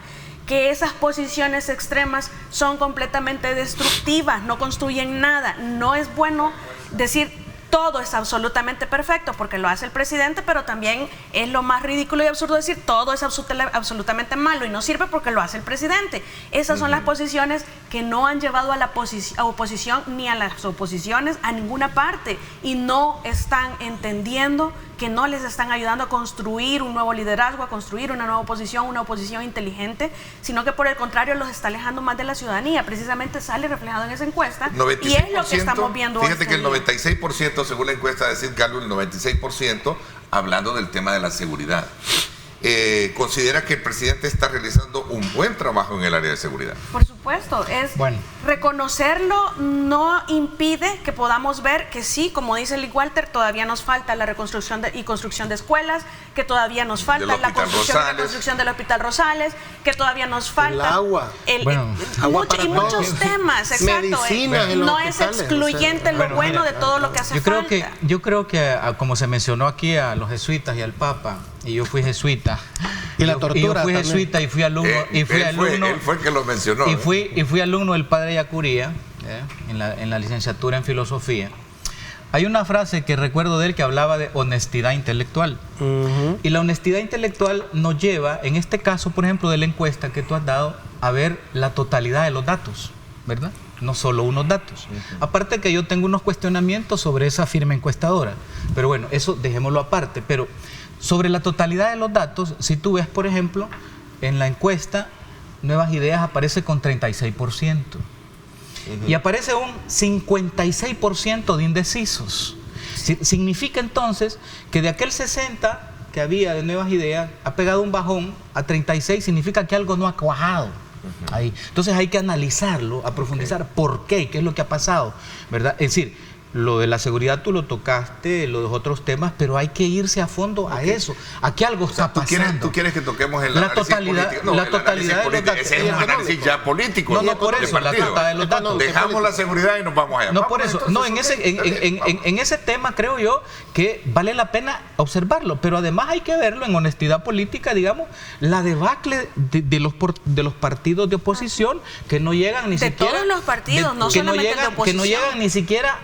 que esas posiciones extremas son completamente destructivas, no construyen nada. No es bueno decir todo es absolutamente perfecto porque lo hace el presidente, pero también es lo más ridículo y absurdo decir todo es absolutamente malo y no sirve porque lo hace el presidente. Esas son las posiciones que no han llevado a la oposición ni a las oposiciones a ninguna parte y no están entendiendo que no les están ayudando a construir un nuevo liderazgo, a construir una nueva oposición, una oposición inteligente, sino que por el contrario los está alejando más de la ciudadanía. Precisamente sale reflejado en esa encuesta 96%, y es lo que estamos viendo hoy. Fíjate que el 96%, según la encuesta de Sid Gallup, el 96% hablando del tema de la seguridad. Considera que el presidente está realizando un buen trabajo en el área de seguridad. Por supuesto, reconocerlo no impide que podamos ver que sí, como dice Lee Walter, todavía nos falta la reconstrucción y construcción de escuelas, que todavía nos falta la construcción y reconstrucción del Hospital Rosales, que todavía nos falta el agua, muchos temas, exacto. No es excluyente lo bueno de todo lo que hace falta. Yo creo que como se mencionó aquí a los jesuitas y al Papa, y yo fui jesuita. Y la tortura. Y yo fui jesuita y fui alumno. Él fue el que lo mencionó. Y fui alumno del padre Yacuría, en la licenciatura en filosofía. Hay una frase que recuerdo de él que hablaba de honestidad intelectual. Y la honestidad intelectual nos lleva, en este caso, por ejemplo, de la encuesta que tú has dado, a ver la totalidad de los datos, ¿verdad? No solo unos datos. Aparte que yo tengo unos cuestionamientos sobre esa firma encuestadora. Pero bueno, eso dejémoslo aparte. Pero sobre la totalidad de los datos, si tú ves, por ejemplo, en la encuesta, Nuevas Ideas aparece con 36%. Y aparece un 56% de indecisos. Significa entonces que de aquel 60% que había de Nuevas Ideas, ha pegado un bajón a 36%, significa que algo no ha cuajado. Ahí. Entonces hay que analizarlo, a profundizar por qué, qué es lo que ha pasado, ¿verdad? Es decir, lo de la seguridad tú lo tocaste, los otros temas, pero hay que irse a fondo a eso. Aquí algo está pasando. ¿Tú quieres que toquemos el análisis político? No, la totalidad de los datos. Ese es un análisis ya político. No, por eso, la totalidad de los datos. Dejamos la seguridad y nos vamos allá. No, por eso. No, en ese tema creo yo que vale la pena observarlo, pero además hay que verlo en honestidad política, digamos, la debacle de los partidos de oposición que no llegan ni siquiera... De todos los partidos, no solamente de oposición. Que no llegan ni siquiera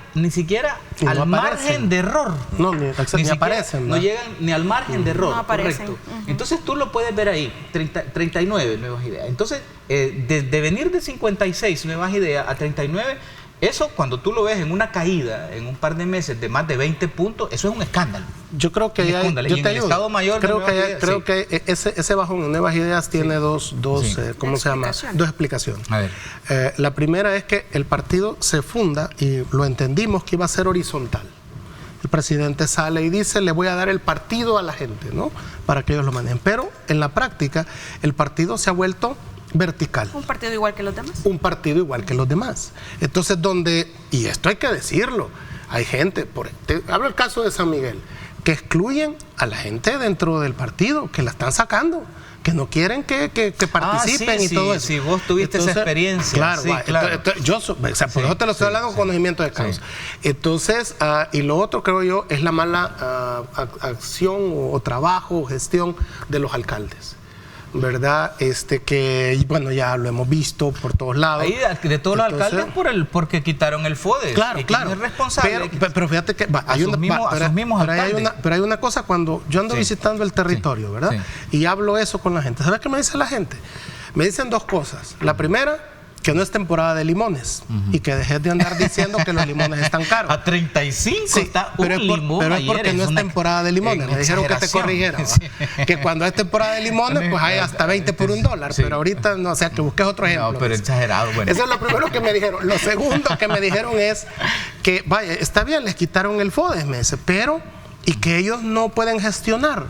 al margen de error. Ni aparecen. No llegan ni al margen de error. No aparecen. Correcto. Entonces tú lo puedes ver ahí, 39 Nuevas Ideas. Entonces, de venir de 56 Nuevas Ideas a 39, eso cuando tú lo ves en una caída, en un par de meses de más de 20 puntos, eso es un escándalo. Yo creo que yo te ayudo. Estado Mayor creo que ese bajón en Nuevas Ideas tiene dos ¿cómo se llama? Dos explicaciones. A ver. La primera es que el partido se funda y lo entendimos que iba a ser horizontal. El presidente sale y dice, le voy a dar el partido a la gente, ¿no? Para que ellos lo manejen. Pero en la práctica, el partido se ha vuelto vertical. ¿Un partido igual que los demás? Un partido igual que los demás. Entonces, y esto hay que decirlo, hay gente, hablo del caso de San Miguel, que excluyen a la gente dentro del partido, que la están sacando, que no quieren que participen y todo eso. Sí, vos tuviste esa experiencia. Claro, sí, claro. Por eso te lo estoy hablando con conocimiento de causa. Entonces, y lo otro creo yo es la mala acción o trabajo o gestión de los alcaldes, ¿verdad? Que bueno, ya lo hemos visto por todos lados. Ahí de todos los alcaldes porque quitaron el FODES. Claro, ¿Y claro. quién es responsable? Pero fíjate que hay yo ando visitando el territorio, ¿verdad? Sí. Y hablo eso con la gente. ¿Sabes qué me dice la gente? Me dicen dos cosas. La primera, que no es temporada de limones y que dejes de andar diciendo que los limones están caros. A 35 sí, está pero un limón. Pero es porque no es temporada de limones. Me dijeron que te corrigiera. Sí. Que cuando es temporada de limones, pues hay hasta 20 por $1. Sí. Pero ahorita, no, o sea, que busques otro ejemplo. No, pero exagerado. Bueno. Eso es lo primero que me dijeron. Lo segundo que me dijeron es que, vaya, está bien, les quitaron el FODES, pero y que ellos no pueden gestionar,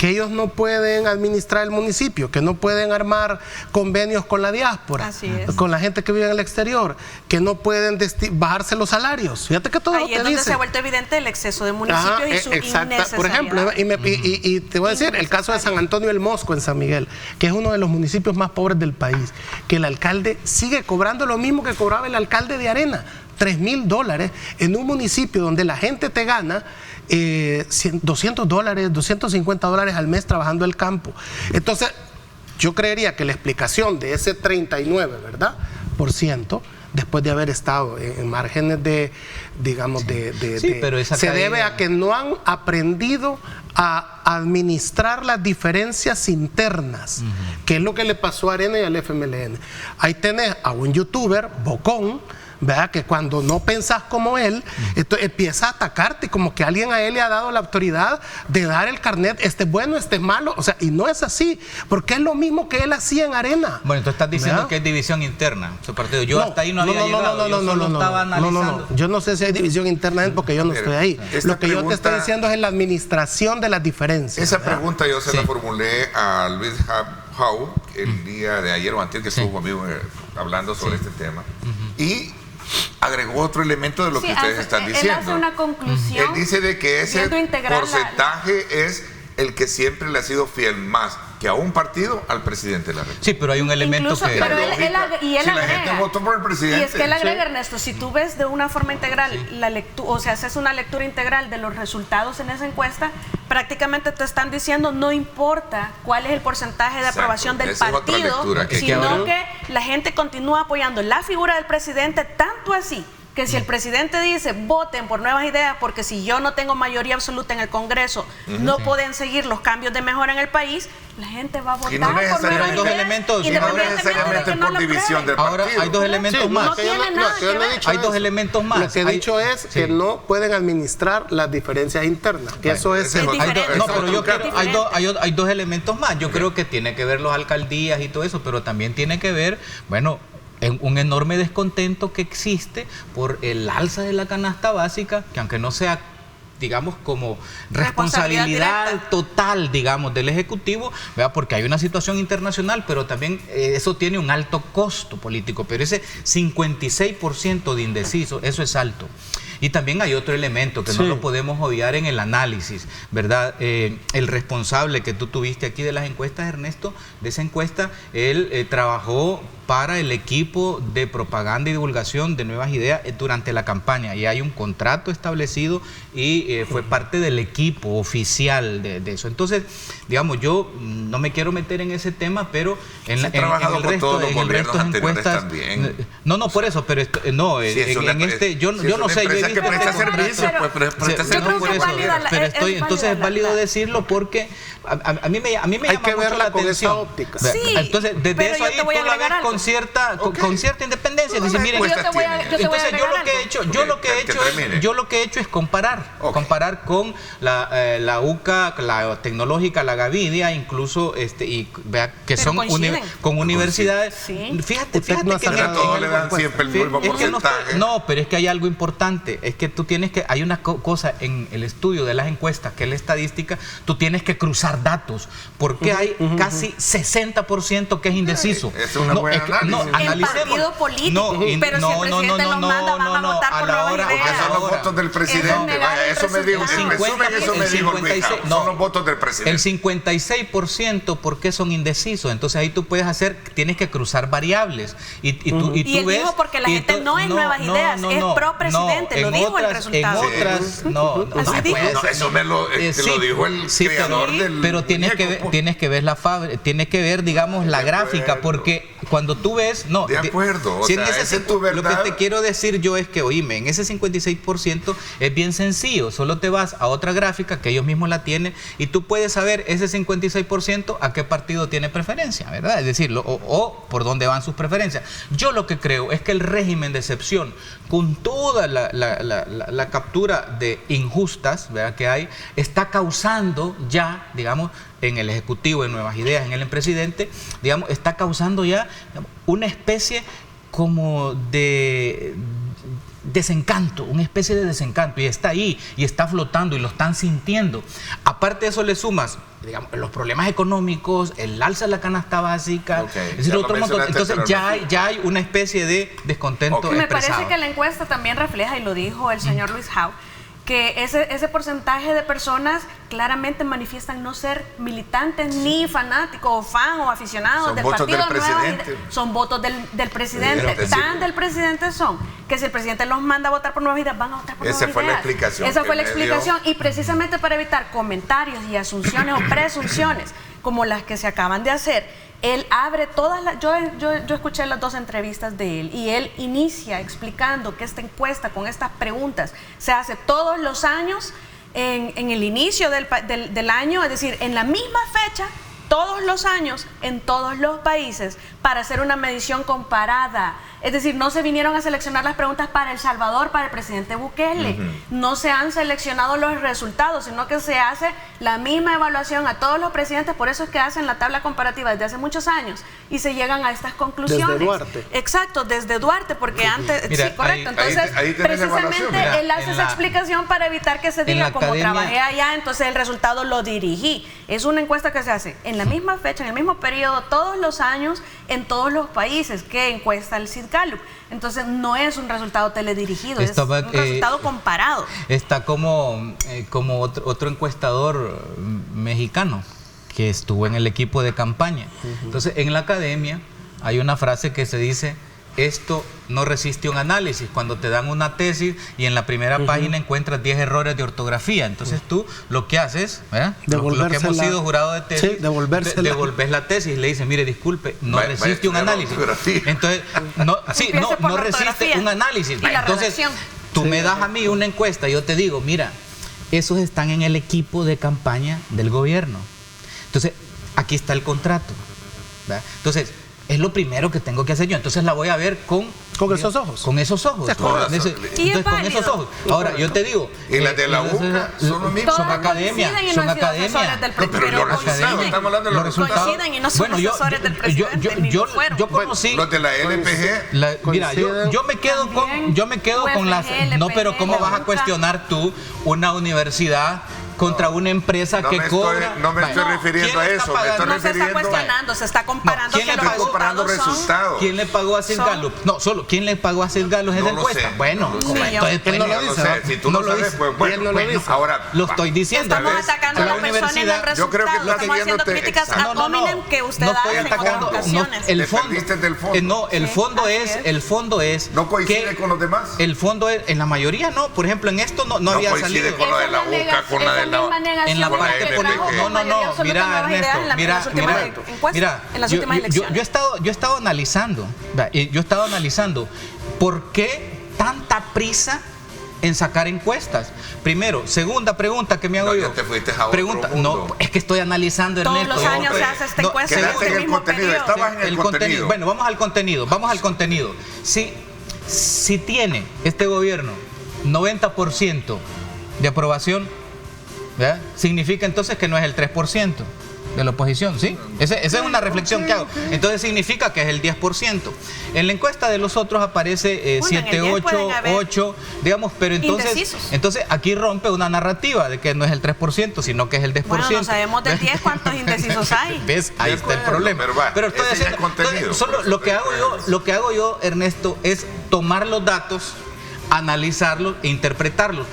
que ellos no pueden administrar el municipio, que no pueden armar convenios con la diáspora, con la gente que vive en el exterior, que no pueden bajarse los salarios. Fíjate que todo ahí lo que es donde dice. se ha vuelto evidente el exceso de municipios y su innecesariedad. Por ejemplo, y te voy a decir, el caso de San Antonio del Mosco en San Miguel, que es uno de los municipios más pobres del país, que el alcalde sigue cobrando lo mismo que cobraba el alcalde de Arena, $3,000 en un municipio donde la gente te gana $200, $250 al mes trabajando el campo. Entonces, yo creería que la explicación de ese 39%, ¿verdad?, después de haber estado en márgenes de, digamos, se debe a que no han aprendido a administrar las diferencias internas, que es lo que le pasó a Arena y al FMLN. Ahí tenés a un youtuber, Bocón, ¿verdad?, que cuando no pensás como él, esto empieza a atacarte, como que alguien a él le ha dado la autoridad de dar el carnet, este es bueno, este es malo, o sea, y no es así, porque es lo mismo que él hacía en Arena. Bueno, tú estás diciendo, ¿verdad?, que es división interna su partido. Yo hasta ahí no había llegado, yo solo estaba analizando. Yo no sé si hay división interna porque yo no estoy ahí. Lo que yo te estoy diciendo es la administración de las diferencias. Esa pregunta yo se la formulé a Luis Jau el día de ayer o antes, que estuvo conmigo hablando sobre este tema, y agregó otro elemento de lo que ustedes están diciendo. Él hace una conclusión. Él dice de que ese porcentaje es el que siempre le ha sido fiel más que a un partido al presidente de la República. Sí, pero hay un elemento incluso, que... Pero él si la gente votó por el presidente. Y es que él agrega, Ernesto, si tú ves de una forma integral la lectura, o sea, haces una lectura integral de los resultados en esa encuesta, prácticamente te están diciendo no importa cuál es el porcentaje de aprobación del partido, sino que la gente continúa apoyando la figura del presidente, tanto así que si el presidente dice voten por Nuevas Ideas porque si yo no tengo mayoría absoluta en el Congreso no pueden seguir los cambios de mejora en el país, la gente va a votar por Nuevas Ideas, y no necesariamente por división del partido. Ahora hay dos elementos más. No tiene nada que ver. Hay dos elementos más. Lo que he dicho es que no pueden administrar las diferencias internas, que eso es diferente. No, pero yo quiero, hay dos elementos más. Yo creo que tiene que ver las alcaldías y todo eso, pero también tiene que ver, bueno, un enorme descontento que existe por el alza de la canasta básica, que aunque no sea, digamos, como responsabilidad total, digamos, del Ejecutivo, ¿verdad?, porque hay una situación internacional, pero también eso tiene un alto costo político, pero ese 56% de indeciso, eso es alto. Y también hay otro elemento que no lo podemos obviar en el análisis, ¿verdad? El responsable que tú tuviste aquí de las encuestas, Ernesto, de esa encuesta, él trabajó para el equipo de propaganda y divulgación de Nuevas Ideas durante la campaña, y hay un contrato establecido y fue parte del equipo oficial de eso. Entonces, digamos, yo no me quiero meter en ese tema, pero en el resto de encuestas no por eso, pero yo no sé, que presta servicio, pero entonces es válido decirlo porque a mí me llama mucho la atención. Sí, entonces desde eso ahí tú la ves con cierta independencia. Dice, miren, entonces yo lo que he hecho es comparar con la UCA, la Tecnológica, la Gavidia, incluso y vea que son con universidades. Fíjate que todos le dan siempre el mismo porcentaje. No, pero es que hay algo importante, es que tú tienes que, hay una cosa en el estudio de las encuestas, que es la estadística, tú tienes que cruzar datos, porque hay casi 60% que es indeciso. Es una buena el partido político, pero si el presidente los manda, van a votar por Nuevas Ideas. Porque son los votos del presidente. Vaya, eso me dijo, en resumen, eso me dijo Luis Jau, son los votos del presidente. El 56%, ¿por qué son indecisos? Entonces ahí tú puedes tienes que cruzar variables. Y tú él ves, dijo porque la gente no es Nuevas Ideas, es pro presidente, lo dijo el resultado. En otras, eso me lo dijo el creador del pero tienes que ver tienes que ver, digamos, la gráfica, porque cuando tú ves, de acuerdo, o sea, esa es tu verdad. Lo que te quiero decir yo es que, oíme, en ese 56% es bien sencillo, solo te vas a otra gráfica que ellos mismos la tienen y tú puedes saber ese 56% a qué partido tiene preferencia, ¿verdad? Es decir, o por dónde van sus preferencias. Yo lo que creo es que el régimen de excepción, con toda la captura de injustas, ¿verdad?, que hay, está causando ya, digamos, en el Ejecutivo, en Nuevas Ideas, en el presidente, digamos, está causando ya una especie como de desencanto, una especie de desencanto, y está ahí, y está flotando, y lo están sintiendo. Aparte de eso le sumas digamos, los problemas económicos, el alza de la canasta básica, Okay. es decir, otro montón. Entonces ya hay una especie de descontento Me expresado. parece que la encuesta también refleja, y lo dijo el señor Luis Howe, que ese porcentaje de personas claramente manifiestan no ser militantes ni fanáticos o fan o aficionados Son del votos partido del Nueva presidente. Vida. Son votos del presidente. Pero, Tan del presidente son que si el presidente los manda a votar por Nuevas Ideas, van a votar por Nuevas Ideas. Esa fue la explicación Esa que fue la me explicación. dio. Y precisamente para evitar comentarios y asunciones o presunciones como las que se acaban de hacer, él abre todas las... Yo escuché las 2 entrevistas de él y él inicia explicando que esta encuesta con estas preguntas se hace todos los años en el inicio del año, es decir, en la misma fecha, todos los años, en todos los países, para hacer una medición comparada. Es decir, no se vinieron a seleccionar las preguntas para El Salvador, para el presidente Bukele. No se han seleccionado los resultados, sino que se hace la misma evaluación a todos los presidentes. Por eso es que hacen la tabla comparativa desde hace muchos años y se llegan a estas conclusiones. Desde Duarte. Exacto, desde Duarte, porque antes... Mira, sí, correcto. ahí- Entonces, ahí tenés la evaluación. precisamente Mira, él hace en esa la- explicación para evitar que se en diga, la como academia- trabajé allá, entonces el resultado lo dirigí. Es una encuesta que se hace en la misma fecha, en el mismo periodo, todos los años, en todos los países que encuesta el Sid Gallup. Entonces no es un resultado teledirigido, Estaba, es un resultado comparado. Está como otro encuestador mexicano que estuvo en el equipo de campaña. Entonces, en la academia hay una frase que se dice: esto no resiste un análisis. Cuando te dan una tesis y en la primera página encuentras 10 errores de ortografía, entonces tú lo que haces, ¿verdad? Lo que hemos sido jurado de tesis, Sí, devolves la tesis y le dices: mire, disculpe, no Vaya, resiste un vaya, análisis. ortografía. Entonces, no Empiece por la resiste ortografía un análisis. y la Entonces, redacción. tú me das a mí una encuesta y yo te digo: mira, esos están en el equipo de campaña del gobierno. Entonces, aquí está el contrato, ¿verdad? Entonces, es lo primero que tengo que hacer yo. Entonces la voy a ver con esos ojos. Con esos ojos. Todas. Y es Entonces, con válido. esos ojos. Ahora, yo te digo... Y las de la UCA son lo mismo. Son Todas academia. coinciden y Son no han sido academia. asesores del No, pero los resultados, coinciden. estamos hablando de los resultados. Coinciden y no son Bueno, asesores del presidente, ni lo fueron. yo conocí... Los de la LPG. Mira, yo me quedo También, con las... UFG, No, pero LPG, ¿cómo vas a UCA? cuestionar tú una universidad contra una empresa No que me estoy- cobra? no me estoy Vaya, refiriendo ¿quién a le está eso, me estoy pagando? No se está refiriendo- cuestionando, se está comparando ¿quién que le los pagó? comparando resultados son... resultados. ¿Quién le pagó a Sid Son- Gallup? No, solo ¿quién le pagó a Sid Gallup esa No lo encuesta? sé, Bueno, no lo como sé. entonces, Él no lo No dice, sé, si tú no lo lo sabes, dice. pues bueno. Él no lo dice. Ahora, Lo estoy diciendo. Estamos ¿Ves? atacando A a la la persona en el universidad- yo creo que resultado. estás Estamos haciendo siguiéndote- críticas ad hominem que usted estoy hace en atacando, otras ocasiones. el Te fondo, perdiste del fondo. no, el Sí, fondo así es, es. el fondo es ¿No coincide que con los demás? el fondo es, en la mayoría no, por ejemplo, en esto no había coincide salido. con la de la Esa es UCA, con la de la... misma negación En la con parte que LPG. trajo no, con mayoría mira, absoluta Nuevas Ideas Ernesto, en las mira, últimas mira, encuestas, mira, en las yo últimas elecciones. he estado analizando, ¿verdad? Y yo he estado analizando por qué tanta prisa en sacar encuestas. Primero, segunda pregunta que me hago No, yo. ya te fuiste a otro Pregunta, mundo. no, es que estoy analizando, Todos Ernesto. los años hombre. se hace esta No, encuesta quédate en en este el mismo contenido, periodo. estabas en el contenido. Bueno, vamos al contenido. Si tiene este gobierno 90% de aprobación, ¿verdad? Significa entonces que no es el 3% de la oposición, ¿sí? Esa es una reflexión que hago. Entonces significa que es el 10%. En la encuesta de los otros aparece Bueno, 7, en el 10 pueden 8, haber 8, digamos, pero indecisos. entonces aquí rompe una narrativa de que no es el 3%, sino que es el 10%. Bueno, no sabemos del 10 cuántos indecisos hay. ¿Ves? Ahí De está el acuerdo, problema. pero va, estoy ese ya es contenido, entonces, solo por eso lo que estoy hago yo, Ernesto, es tomar los datos, analizarlos e interpretarlos.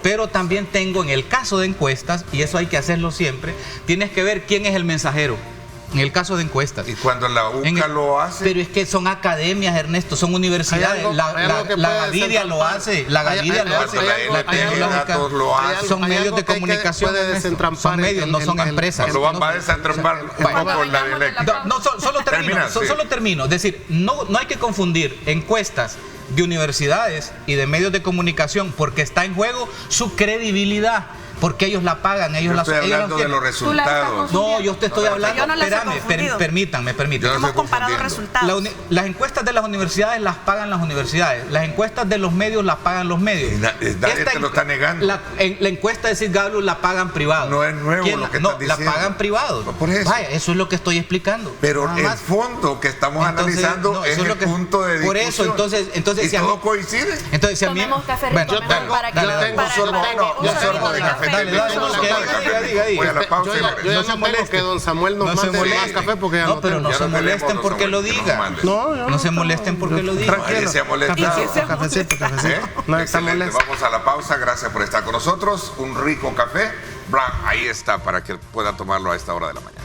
Pero también tengo, en el caso de encuestas, y eso hay que hacerlo siempre, tienes que ver quién es el mensajero. En el caso de encuestas. Y cuando la UCA lo hace... Pero es que son academias, Ernesto, son universidades. Hay algo que La puede Gavidia lo desentrampar. hace. La Gavidia lo hace. La Tecnodatos lo hace. Son Hay medios algo de que hay que comunicación. puede Ernesto. desentrampar Son medios, no son empresas. Lo va a desentrampar un Bueno, poco la dialéctica. Solo termino. Termina, sí. Solo termino. Es decir, no hay que confundir encuestas de universidades y de medios de comunicación, porque está en juego su credibilidad, porque ellos la pagan, ellos Yo la estoy hablando de los Tú la estás resultados. No, yo te estoy hablando. Yo no las he Espérame, confundido. permítanme. Yo no Hemos estoy comparado confundiendo. resultados. Las encuestas de las universidades las pagan las universidades. Las encuestas de los medios las pagan los medios. Y nadie te lo está negando. La encuesta de Sid Gallup la pagan privados. No es nuevo lo que no, estás diciendo. la pagan privados. No, por eso. Vaya, eso es lo que estoy explicando. Pero Nada el más. fondo que estamos Entonces, analizando no, es eso es el lo que- punto de discusión. por eso, entonces, ¿Y si a todo mí- coincide? Entonces, si a mí. Tomemos café, Bueno, tomemos para que dale. Yo tengo para- sorbo, para que no, un yo sorbito sorbo de café Voy a la pausa. Yo ya no tengo que don Samuel nos mande más café porque ya no, pero no se molesten porque lo diga. No se molesten porque lo diga. Nadie se ha molestado. Cafecito. No está molesto. Vamos a la pausa. Gracias por estar con nosotros. Un rico café. Ahí está para que pueda tomarlo a esta hora de la mañana.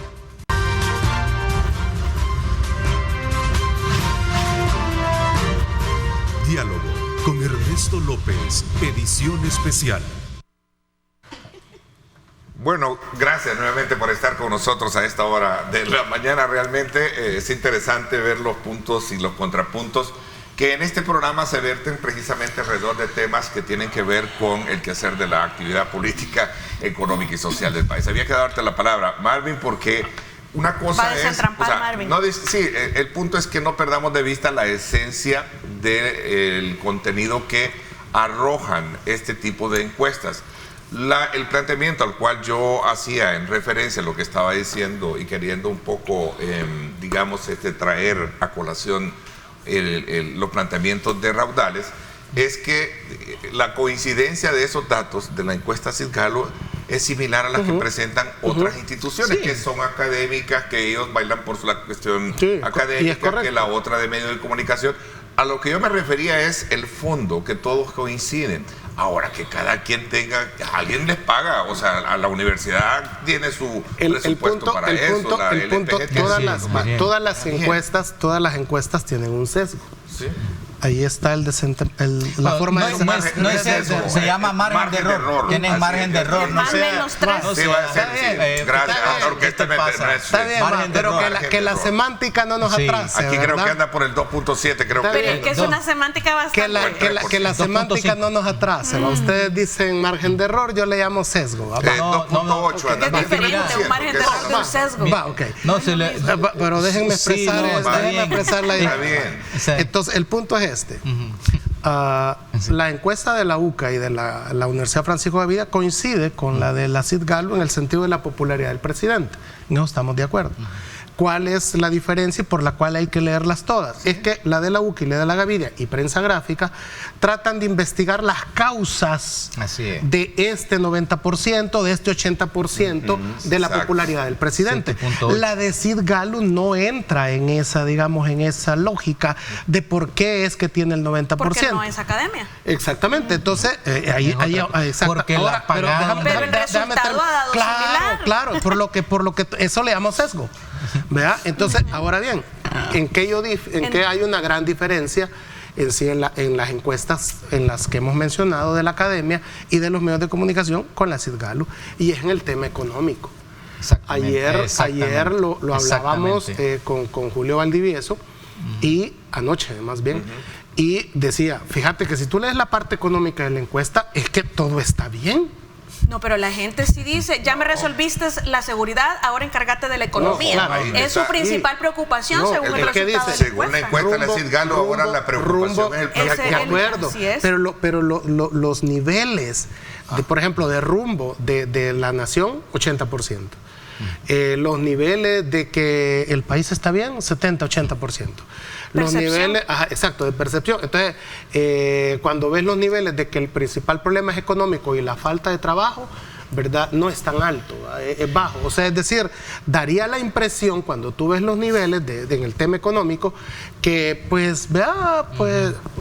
Diálogo con Ernesto López, edición especial. Bueno, gracias nuevamente por estar con nosotros a esta hora de la mañana. Realmente es interesante ver los puntos y los contrapuntos que en este programa se verten precisamente alrededor de temas que tienen que ver con el quehacer de la actividad política, económica y social del país. Había que darte la palabra, Marvin, porque una cosa es... Marvin. El punto es que no perdamos de vista la esencia del contenido que arrojan este tipo de encuestas. El planteamiento al cual yo hacía en referencia a lo que estaba diciendo y queriendo un poco, traer a colación los planteamientos de Raudales, es que la coincidencia de esos datos de la encuesta Sid-Gallup es similar a las que presentan otras instituciones que son académicas, que ellos bailan por la cuestión académica, que la otra de medios de comunicación. A lo que yo me refería es el fondo, que todos coinciden. Ahora, que cada quien tenga, alguien les paga, o sea, a la universidad tiene su presupuesto para eso. Todas las encuestas tienen un sesgo. ¿Sí? Ahí está la forma de... No es eso, se llama margen de error. Tienes margen de error, no sea... Gracias, Está bien, pero que la semántica no nos atrase. Aquí creo que anda por el 2.7, creo que... Pero es que es una semántica bastante... Que la semántica no nos atrase. Ustedes dicen margen de error, yo le llamo sesgo. 2.8. Es diferente, un margen de error de un sesgo. Pero déjenme expresar la idea. Está bien. Entonces, el punto es la encuesta de la UCA y de la Universidad Francisco de Vida coincide con la de la Sid-Gallup en el sentido de la popularidad del presidente. No estamos de acuerdo. ¿Cuál es la diferencia y por la cual hay que leerlas todas? Es que la de la UCA y la de la Gaviria y Prensa Gráfica tratan de investigar las causas de este 90%, de este 80% de la popularidad del presidente. La de Sid-Gallup no entra en esa, en esa lógica de por qué es que tiene el 90%. Porque no es academia. Exactamente. Entonces, porque la pagaron. Pero el resultado ha dado similar. Claro, por lo que eso le llamo sesgo. ¿Verdad? Entonces, ahora bien, ¿en qué hay una gran diferencia en las encuestas en las que hemos mencionado de la academia y de los medios de comunicación con la Sid-Gallup? Y es en el tema económico. Ayer lo hablábamos con Julio Valdivieso y anoche más bien, y decía, fíjate que si tú lees la parte económica de la encuesta, es que todo está bien. No, pero la gente sí dice, ya me resolviste la seguridad, ahora encárgate de la economía. Es su principal preocupación según el resultado de la según la encuesta de la Sid-Gallup, ahora la preocupación es el presupuesto. De acuerdo, pero los niveles, por ejemplo, de rumbo de la nación, 80%. Los niveles de que el país está bien, 70-80%. Los niveles, de percepción. Entonces, cuando ves los niveles de que el principal problema es económico y la falta de trabajo, ¿verdad? No es tan alto, es bajo. O sea, es decir, daría la impresión cuando tú ves los niveles en el tema económico que,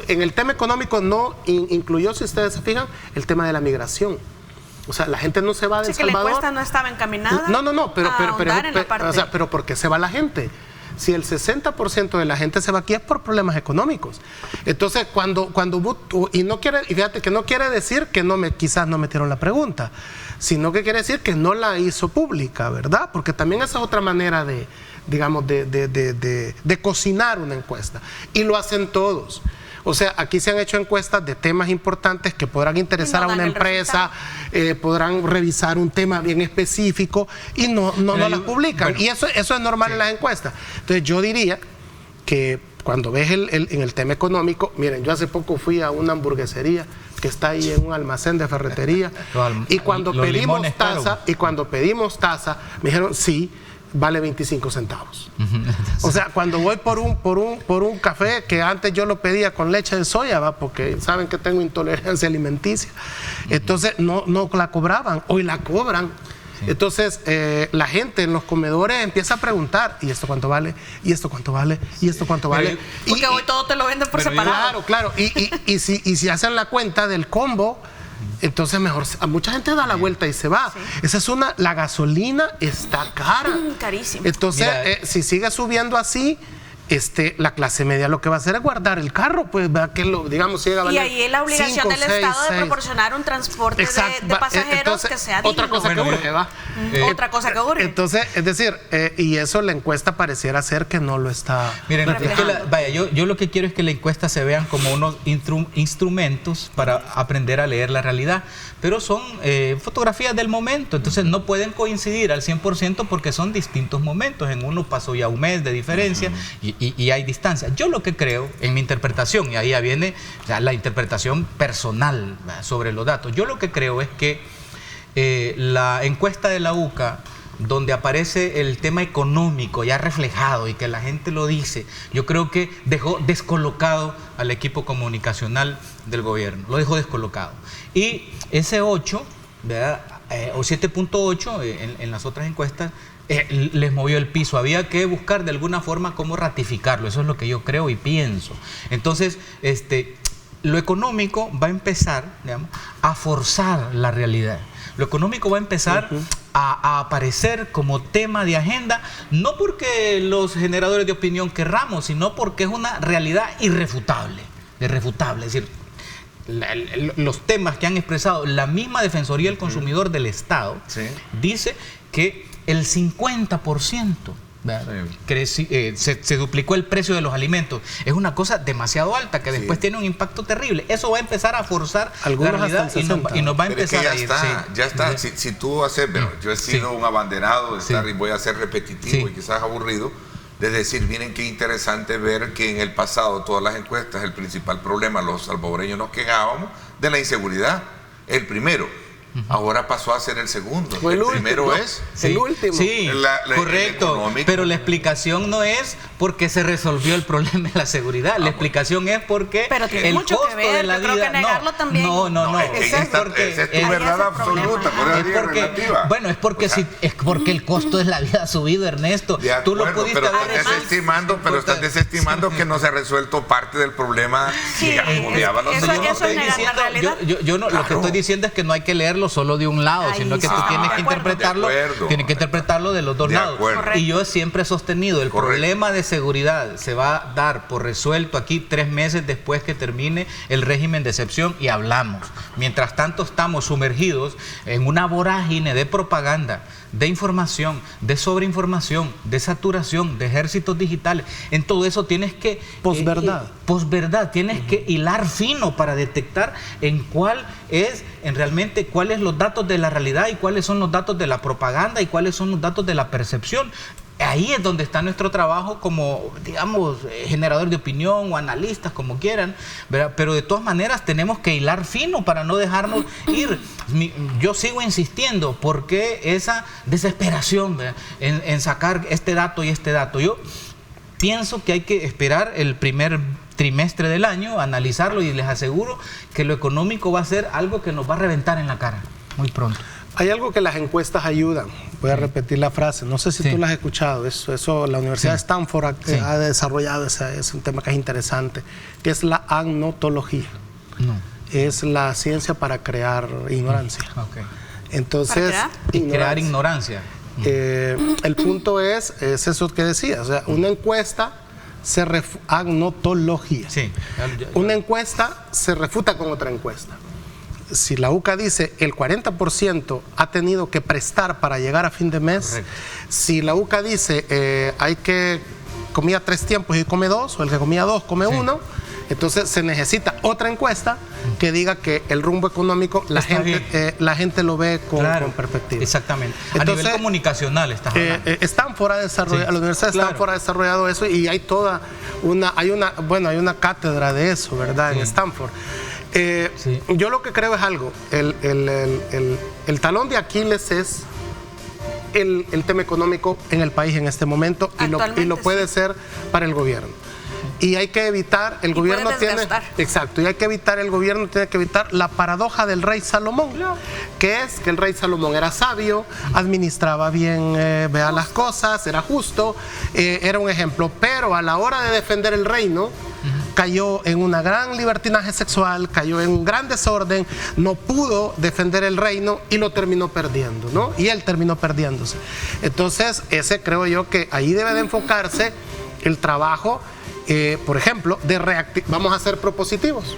en el tema económico no incluyó, si ustedes se fijan, el tema de la migración. O sea, la gente no se va de El Salvador. Que la encuesta no estaba encaminada. Pero ¿por qué se va la gente? Si el 60% de la gente se va aquí es por problemas económicos. Entonces, fíjate que no quiere decir que quizás no metieron la pregunta, sino que quiere decir que no la hizo pública, ¿verdad? Porque también esa es otra manera de cocinar una encuesta. Y lo hacen todos. O sea, aquí se han hecho encuestas de temas importantes que podrán interesar a una empresa, podrán revisar un tema bien específico y no las publican. Bueno, y eso es normal en las encuestas. Entonces yo diría que cuando ves en el tema económico, miren, yo hace poco fui a una hamburguesería que está ahí en un almacén de ferretería y cuando pedimos taza, me dijeron sí, vale 25 centavos. O sea, cuando voy por un café que antes yo lo pedía con leche de soya, ¿va? Porque saben que tengo intolerancia alimenticia, entonces no la cobraban, hoy la cobran. Sí. Entonces la gente en los comedores empieza a preguntar, ¿y esto cuánto vale? ¿Y esto cuánto vale? ¿Y esto cuánto vale? Porque hoy todo te lo venden por separado. Claro. Y si hacen la cuenta del combo, entonces mejor, mucha gente da la vuelta y se va. Sí. Esa es la gasolina está cara. Carísima. Entonces, si sigue subiendo así, la clase media lo que va a hacer es guardar el carro, pues que digamos llega a valer. Y ahí la obligación 5, del 6, Estado 6. de proporcionar un transporte de pasajeros entonces, que sea digno. Otra cosa que urge, ¿va? Otra cosa que urge. Entonces, es decir, y eso la encuesta pareciera ser que no lo está. Miren, yo lo que quiero es que la encuesta se vean como unos instrumentos para aprender a leer la realidad, pero son fotografías del momento, entonces no pueden coincidir al 100% porque son distintos momentos. En uno pasó ya un mes de diferencia y hay distancia. Yo lo que creo, en mi interpretación, y ahí ya viene la interpretación personal sobre los datos, yo lo que creo es que la encuesta de la UCA, donde aparece el tema económico ya reflejado y que la gente lo dice, yo creo que dejó descolocado al equipo comunicacional del gobierno, lo dejó descolocado. Y ese 8, ¿verdad? O 7.8 en las otras encuestas, les movió el piso. Había que buscar de alguna forma cómo ratificarlo. Eso es lo que yo creo y pienso. Entonces, lo económico va a empezar, digamos, a forzar la realidad. Lo económico va a empezar a aparecer como tema de agenda, no porque los generadores de opinión querramos, sino porque es una realidad irrefutable. Es decir, los temas que han expresado la misma Defensoría del Consumidor del Estado, dice que el 50% se duplicó el precio de los alimentos. Es una cosa demasiado alta que después tiene un impacto terrible. Eso va a empezar a forzar la realidad y nos va a empezar a ir. Ya está. Si tú haces, yo he sido un abanderado de estar, y voy a ser repetitivo y quizás aburrido, de decir, miren qué interesante ver que en el pasado todas las encuestas, el principal problema, los salvadoreños nos quejábamos de la inseguridad. El primero. Ahora pasó a ser el segundo. El primero es el último. Sí, correcto. Pero la explicación no es porque se resolvió el problema de la seguridad. La explicación es porque el costo de la vida. Creo que negarlo también. No. Esa es tu verdad absoluta. Bueno, es porque el costo de la vida ha subido, Ernesto. Tú lo pudiste haber pero estás desestimando que no se ha resuelto parte del problema que agobiaba a los señores. Lo que estoy diciendo es que no hay que leerlo solo de un lado, sino que tú tienes que interpretarlo de los dos lados. Y yo siempre he sostenido el problema de seguridad se va a dar por resuelto aquí 3 meses después que termine el régimen de excepción y hablamos. Mientras tanto estamos sumergidos en una vorágine de propaganda, de información, de sobreinformación, de saturación, de ejércitos digitales. En todo eso tienes que posverdad, tienes que hilar fino para detectar cuáles los datos de la realidad y cuáles son los datos de la propaganda y cuáles son los datos de la percepción. Ahí es donde está nuestro trabajo como, digamos, generador de opinión o analistas, como quieran, ¿verdad? Pero de todas maneras tenemos que hilar fino para no dejarnos ir. Yo sigo insistiendo, ¿por qué esa desesperación en sacar este dato y este dato? Yo pienso que hay que esperar el primer trimestre del año, analizarlo, y les aseguro que lo económico va a ser algo que nos va a reventar en la cara muy pronto. Hay algo que las encuestas ayudan. Voy a repetir la frase. No sé si tú la has escuchado. Eso la Universidad de Stanford ha desarrollado. Es un tema que es interesante, que es la agnotología. Es la ciencia para crear ignorancia. Entonces, crear ignorancia. El punto es eso que decía. O sea, una encuesta agnotología. Una encuesta se refuta con otra encuesta. Si la UCA dice el 40% ha tenido que prestar para llegar a fin de mes, si la UCA dice hay que comía 3 tiempos y come 2, o el que comía 2 come 1, entonces se necesita otra encuesta que diga que el rumbo económico la gente lo ve con perspectiva. Exactamente. Entonces, a nivel comunicacional estás hablando. Stanford ha desarrollado, la Universidad de Stanford ha desarrollado eso, y hay toda hay una cátedra de eso, ¿verdad? En Stanford. Yo lo que creo es algo, el talón de Aquiles es el tema económico en el país en este momento y lo puede ser para el gobierno. Y hay que evitar, el gobierno tiene que evitar la paradoja del rey Salomón, que es que el rey Salomón era sabio, administraba bien las cosas, era justo, era un ejemplo, pero a la hora de defender el reino, cayó en una gran libertinaje sexual, cayó en un gran desorden, no pudo defender el reino y lo terminó perdiendo, ¿no? Y él terminó perdiéndose. Entonces, ese creo yo que ahí debe de enfocarse el trabajo, por ejemplo, vamos a ser propositivos.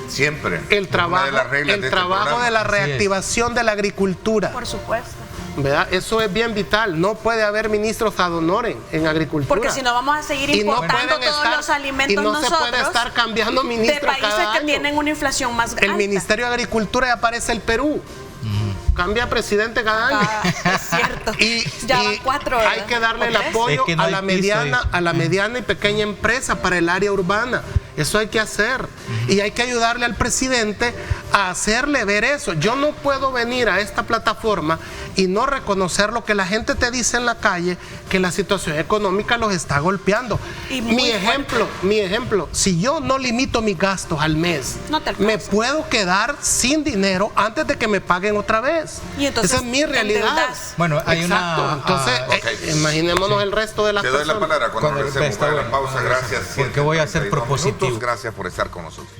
Siempre. El trabajo de la reactivación de la agricultura. Por supuesto. ¿Verdad? Eso es bien vital. No puede haber ministros ad honorem en agricultura. Porque si no vamos a seguir importando todos los alimentos nosotros. Y no se puede estar cambiando ministros de países cada que año. tienen una inflación más alta. El Ministerio de Agricultura ya aparece el Perú. Cambia presidente cada año. Es cierto. Ya van 4, ¿verdad? Hay que darle el apoyo a la mediana y pequeña empresa para el área urbana. Eso hay que hacer. Y hay que ayudarle al presidente a hacerle ver eso. Yo no puedo venir a esta plataforma y no reconocer lo que la gente te dice en la calle, que la situación económica los está golpeando. Mi ejemplo, si yo no limito mis gastos al mes, me puedo quedar sin dinero antes de que me paguen otra vez. Y entonces, esa es mi realidad. Bueno, hay Entonces, imaginémonos el resto de las personas. Te doy la palabra cuando regresemos a la pausa. Gracias. Porque voy a ser propositivo. Gracias por estar con nosotros.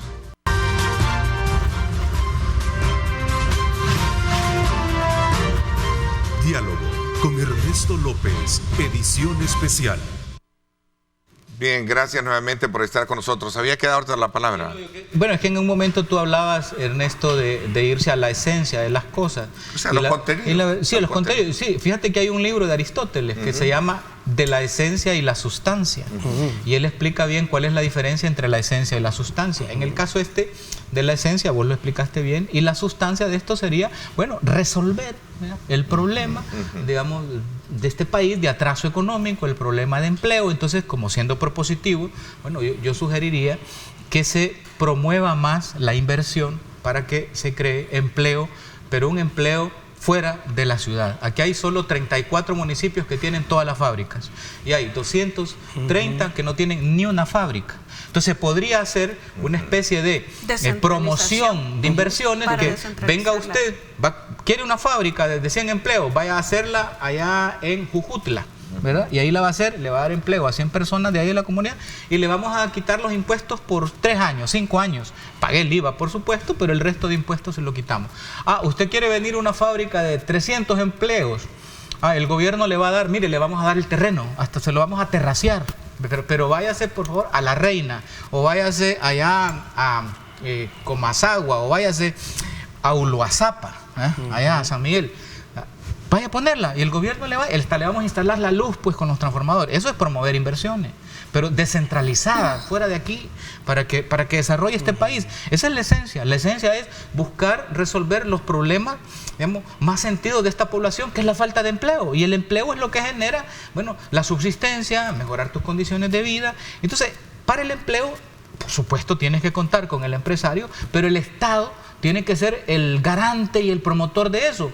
Diálogo con Ernesto López, edición especial. Bien, gracias nuevamente por estar con nosotros. Había que darte la palabra. Bueno, es que en un momento tú hablabas, Ernesto, de irse a la esencia de las cosas. O sea, los contenidos. Sí, los contenidos. Sí, fíjate que hay un libro de Aristóteles que se llama De la esencia y la sustancia. Y él explica bien cuál es la diferencia entre la esencia y la sustancia. En el caso de la esencia, vos lo explicaste bien, y la sustancia de esto sería, bueno, resolver, ¿verdad?, el problema, digamos, de este país de atraso económico, el problema de empleo. Entonces, como siendo propositivo, bueno, yo sugeriría que se promueva más la inversión para que se cree empleo, pero un empleo fuera de la ciudad. Aquí hay solo 34 municipios que tienen todas las fábricas y hay 230 que no tienen ni una fábrica. Entonces podría hacer una especie de promoción de inversiones, que venga usted, quiere una fábrica de 100 empleos, vaya a hacerla allá en Jujutla, ¿verdad? Y ahí la va a hacer, le va a dar empleo a 100 personas de ahí de la comunidad y le vamos a quitar los impuestos por 3 años, 5 años. Pague el IVA, por supuesto, pero el resto de impuestos se lo quitamos. Usted quiere venir a una fábrica de 300 empleos. El gobierno le va a dar, mire, le vamos a dar el terreno, hasta se lo vamos a terraciar. Pero váyase, por favor, a La Reina, o váyase allá a Comasagua, o váyase a Uluazapa, allá a San Miguel. Vaya a ponerla y el gobierno le vamos a instalar la luz pues con los transformadores. Eso es promover inversiones, pero descentralizada, fuera de aquí, para que desarrolle este país. Esa es la esencia. La esencia es buscar resolver los problemas, digamos, más sentidos de esta población, que es la falta de empleo. Y el empleo es lo que genera, bueno, la subsistencia, mejorar tus condiciones de vida. Entonces, para el empleo, por supuesto, tienes que contar con el empresario, pero el Estado tiene que ser el garante y el promotor de eso.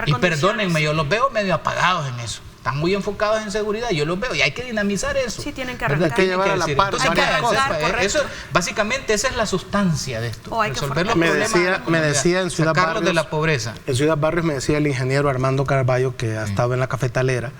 Y perdónenme, yo los veo medio apagados en eso. Están muy enfocados en seguridad, yo los veo y hay que dinamizar eso. Sí, tienen que arreglar. Hay que llevar a la par varias cosas. Eso, básicamente, esa es la sustancia de esto. Resolver los problemas. Me decía en Ciudad Barrios, de la pobreza. En Ciudad Barrios me decía el ingeniero Armando Carballo, que ha estado en la cafetalera,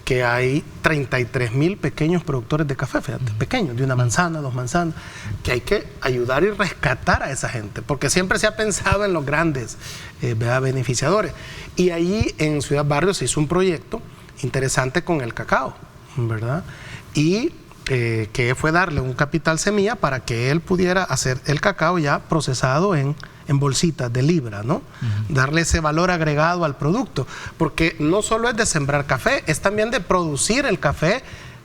que hay 33,000 pequeños productores de café, fíjate, pequeños, de una manzana, 2 manzanas, que hay que ayudar y rescatar a esa gente, porque siempre se ha pensado en los grandes beneficiadores. Y ahí en Ciudad Barrios se hizo un proyecto interesante con el cacao, ¿verdad? Y que fue darle un capital semilla para que él pudiera hacer el cacao ya procesado en bolsitas de libra, ¿no? Darle ese valor agregado al producto, porque no solo es de sembrar café, es también de producir el café,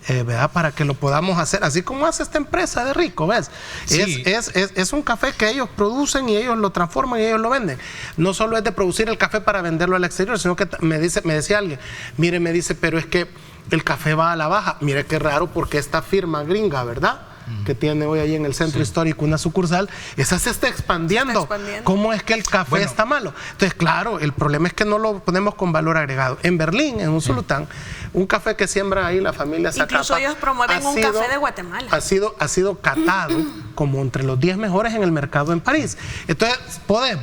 ¿verdad? Para que lo podamos hacer, así como hace esta empresa de Rico, ¿ves? Sí. Es un café que ellos producen y ellos lo transforman y ellos lo venden. No solo es de producir el café para venderlo al exterior, sino que me decía alguien, mire, me dice, pero es que el café va a la baja. Mire qué raro, porque esta firma gringa, ¿verdad?, que tiene hoy ahí en el centro histórico una sucursal, esa se está expandiendo. ¿Cómo es que el café está malo? Entonces, claro, el problema es que no lo ponemos con valor agregado. En Berlín, en Usulután, un café que siembra ahí la familia Zacapa. Incluso ellos promueven un café de Guatemala. Ha sido catado como entre los 10 mejores en el mercado en París. Entonces, podés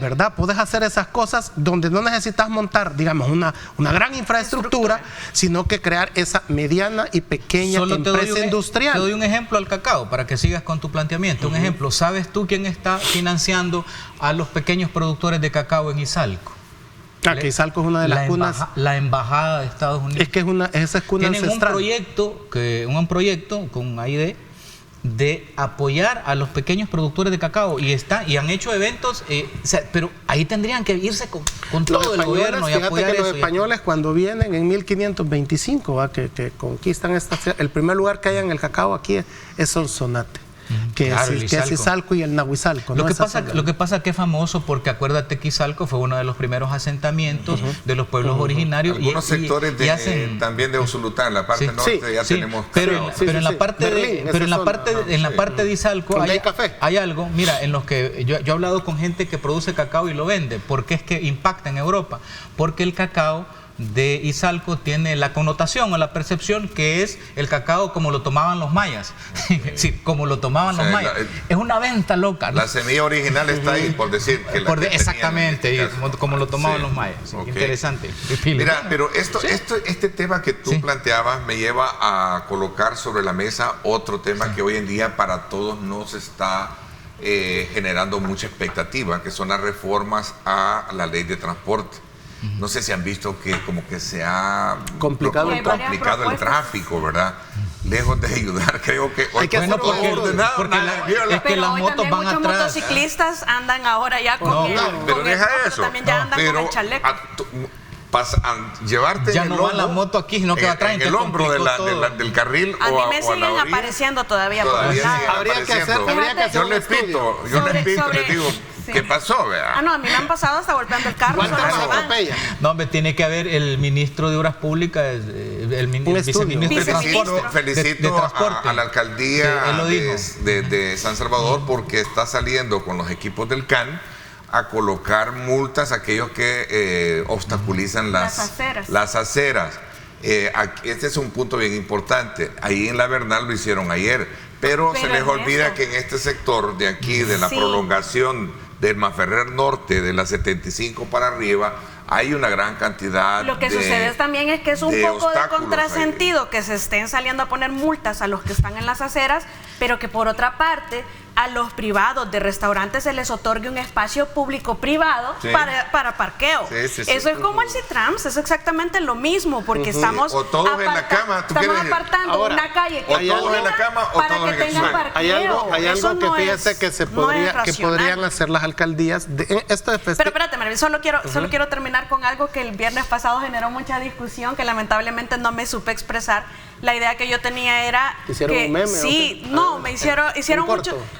hacer esas cosas donde no necesitas montar, digamos, una gran infraestructura, sino que crear esa mediana y pequeña empresa industrial. Te doy un ejemplo al cacao para que sigas con tu planteamiento. Un ejemplo, ¿sabes tú quién está financiando a los pequeños productores de cacao en Izalco? Que Izalco es una de las cunas. La embajada de Estados Unidos. Es que esa es cuna Tienen ancestral. un proyecto con AID de apoyar a los pequeños productores de cacao y han hecho eventos, pero ahí tendrían que irse con todo el gobierno y apoyar que eso. Los españoles cuando vienen en 1525, que conquistan el primer lugar que hay en el cacao aquí es Sonsonate. Que es Izalco y el Nahuizalco. Lo que pasa que es famoso porque acuérdate que Izalco fue uno de los primeros asentamientos de los pueblos originarios. Algunos sectores también de Usulután, la parte norte ya tenemos pero en la parte de Izalco hay algo, mira, en los que yo he hablado con gente que produce cacao y lo vende. ¿Por qué es que impacta en Europa? Porque el cacao de Izalco tiene la connotación o la percepción que es el cacao como lo tomaban los mayas. Sí, como lo tomaban los mayas. Es una venta loca, ¿no? La semilla original está ahí, por decir que exactamente, como lo tomaban los mayas. Interesante. Mira, pero este tema que tú planteabas me lleva a colocar sobre la mesa otro tema que hoy en día para todos nos está generando mucha expectativa, que son las reformas a la ley de transporte. No sé si han visto que como que se ha complicado el tráfico, ¿verdad? Lejos de ayudar, creo que hoy porque las motos van atrás. Muchos motociclistas andan ahora ya con pero deja eso. También ya andan con el chaleco. Llevarte ya en no el va la moto aquí, sino que atrás en el hombro del carril a o mí me siguen siguen apareciendo todavía. Habría que hacer yo les pinto les digo ¿qué pasó? No, a mí me han pasado hasta golpeando el carro. No, me tiene que haber el ministro de Obras Públicas, el viceministro de Transporte. Felicito a la alcaldía de San Salvador porque está saliendo con los equipos del CAN a colocar multas a aquellos que obstaculizan las aceras. Este es un punto bien importante. Ahí en La Bernal lo hicieron ayer, pero se les olvida que en este sector de aquí, de la prolongación del Maferrer Norte, de la 75 para arriba, hay una gran cantidad Lo que sucede también es que es un poco de contrasentido que se estén saliendo a poner multas a los que están en las aceras, pero que por otra parte a los privados de restaurantes se les otorgue un espacio público-privado para parqueo. Eso es como el Citrams, es exactamente lo mismo, porque estamos o todos en la cama, estamos apartando una calle que o todos en la cama o para todos que en el tengan suelo. parqueo. Hay algo que fíjese que podrían hacer las alcaldías. Pero espérate, Marvin, solo quiero terminar con algo que el viernes pasado generó mucha discusión, que lamentablemente no me supe expresar. La idea que yo tenía era ¿Hicieron que un meme? Hicieron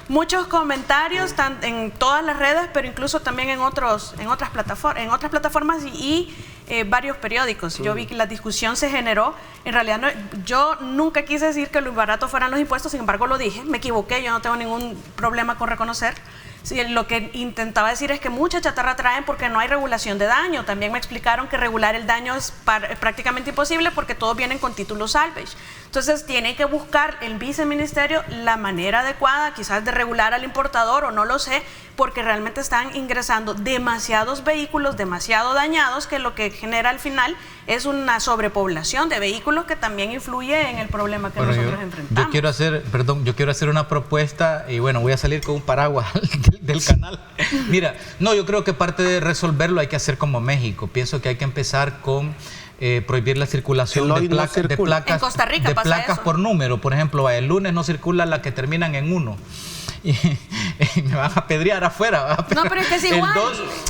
muchos comentarios en todas las redes, pero incluso también en otras plataformas y varios periódicos. Yo vi que la discusión se generó. En realidad yo nunca quise decir que lo barato fueran los impuestos, sin embargo lo dije, me equivoqué, yo no tengo ningún problema con reconocer. Sí, lo que intentaba decir es que mucha chatarra traen porque no hay regulación de daño. También me explicaron que regular el daño es prácticamente imposible porque todos vienen con título salvage. Entonces tiene que buscar el viceministerio la manera adecuada, quizás de regular al importador o no lo sé, porque realmente están ingresando demasiados vehículos, demasiado dañados, que lo que genera al final es una sobrepoblación de vehículos que también influye en el problema que nosotros enfrentamos. Yo quiero hacer una propuesta y voy a salir con un paraguas del canal. Mira, yo creo que parte de resolverlo hay que hacer como México. Pienso que hay que empezar con prohibir la circulación de placas, en Costa Rica de placas por número. Por ejemplo, el lunes no circula la que terminan en 1. me van a apedrear afuera. No, pero es que es igual.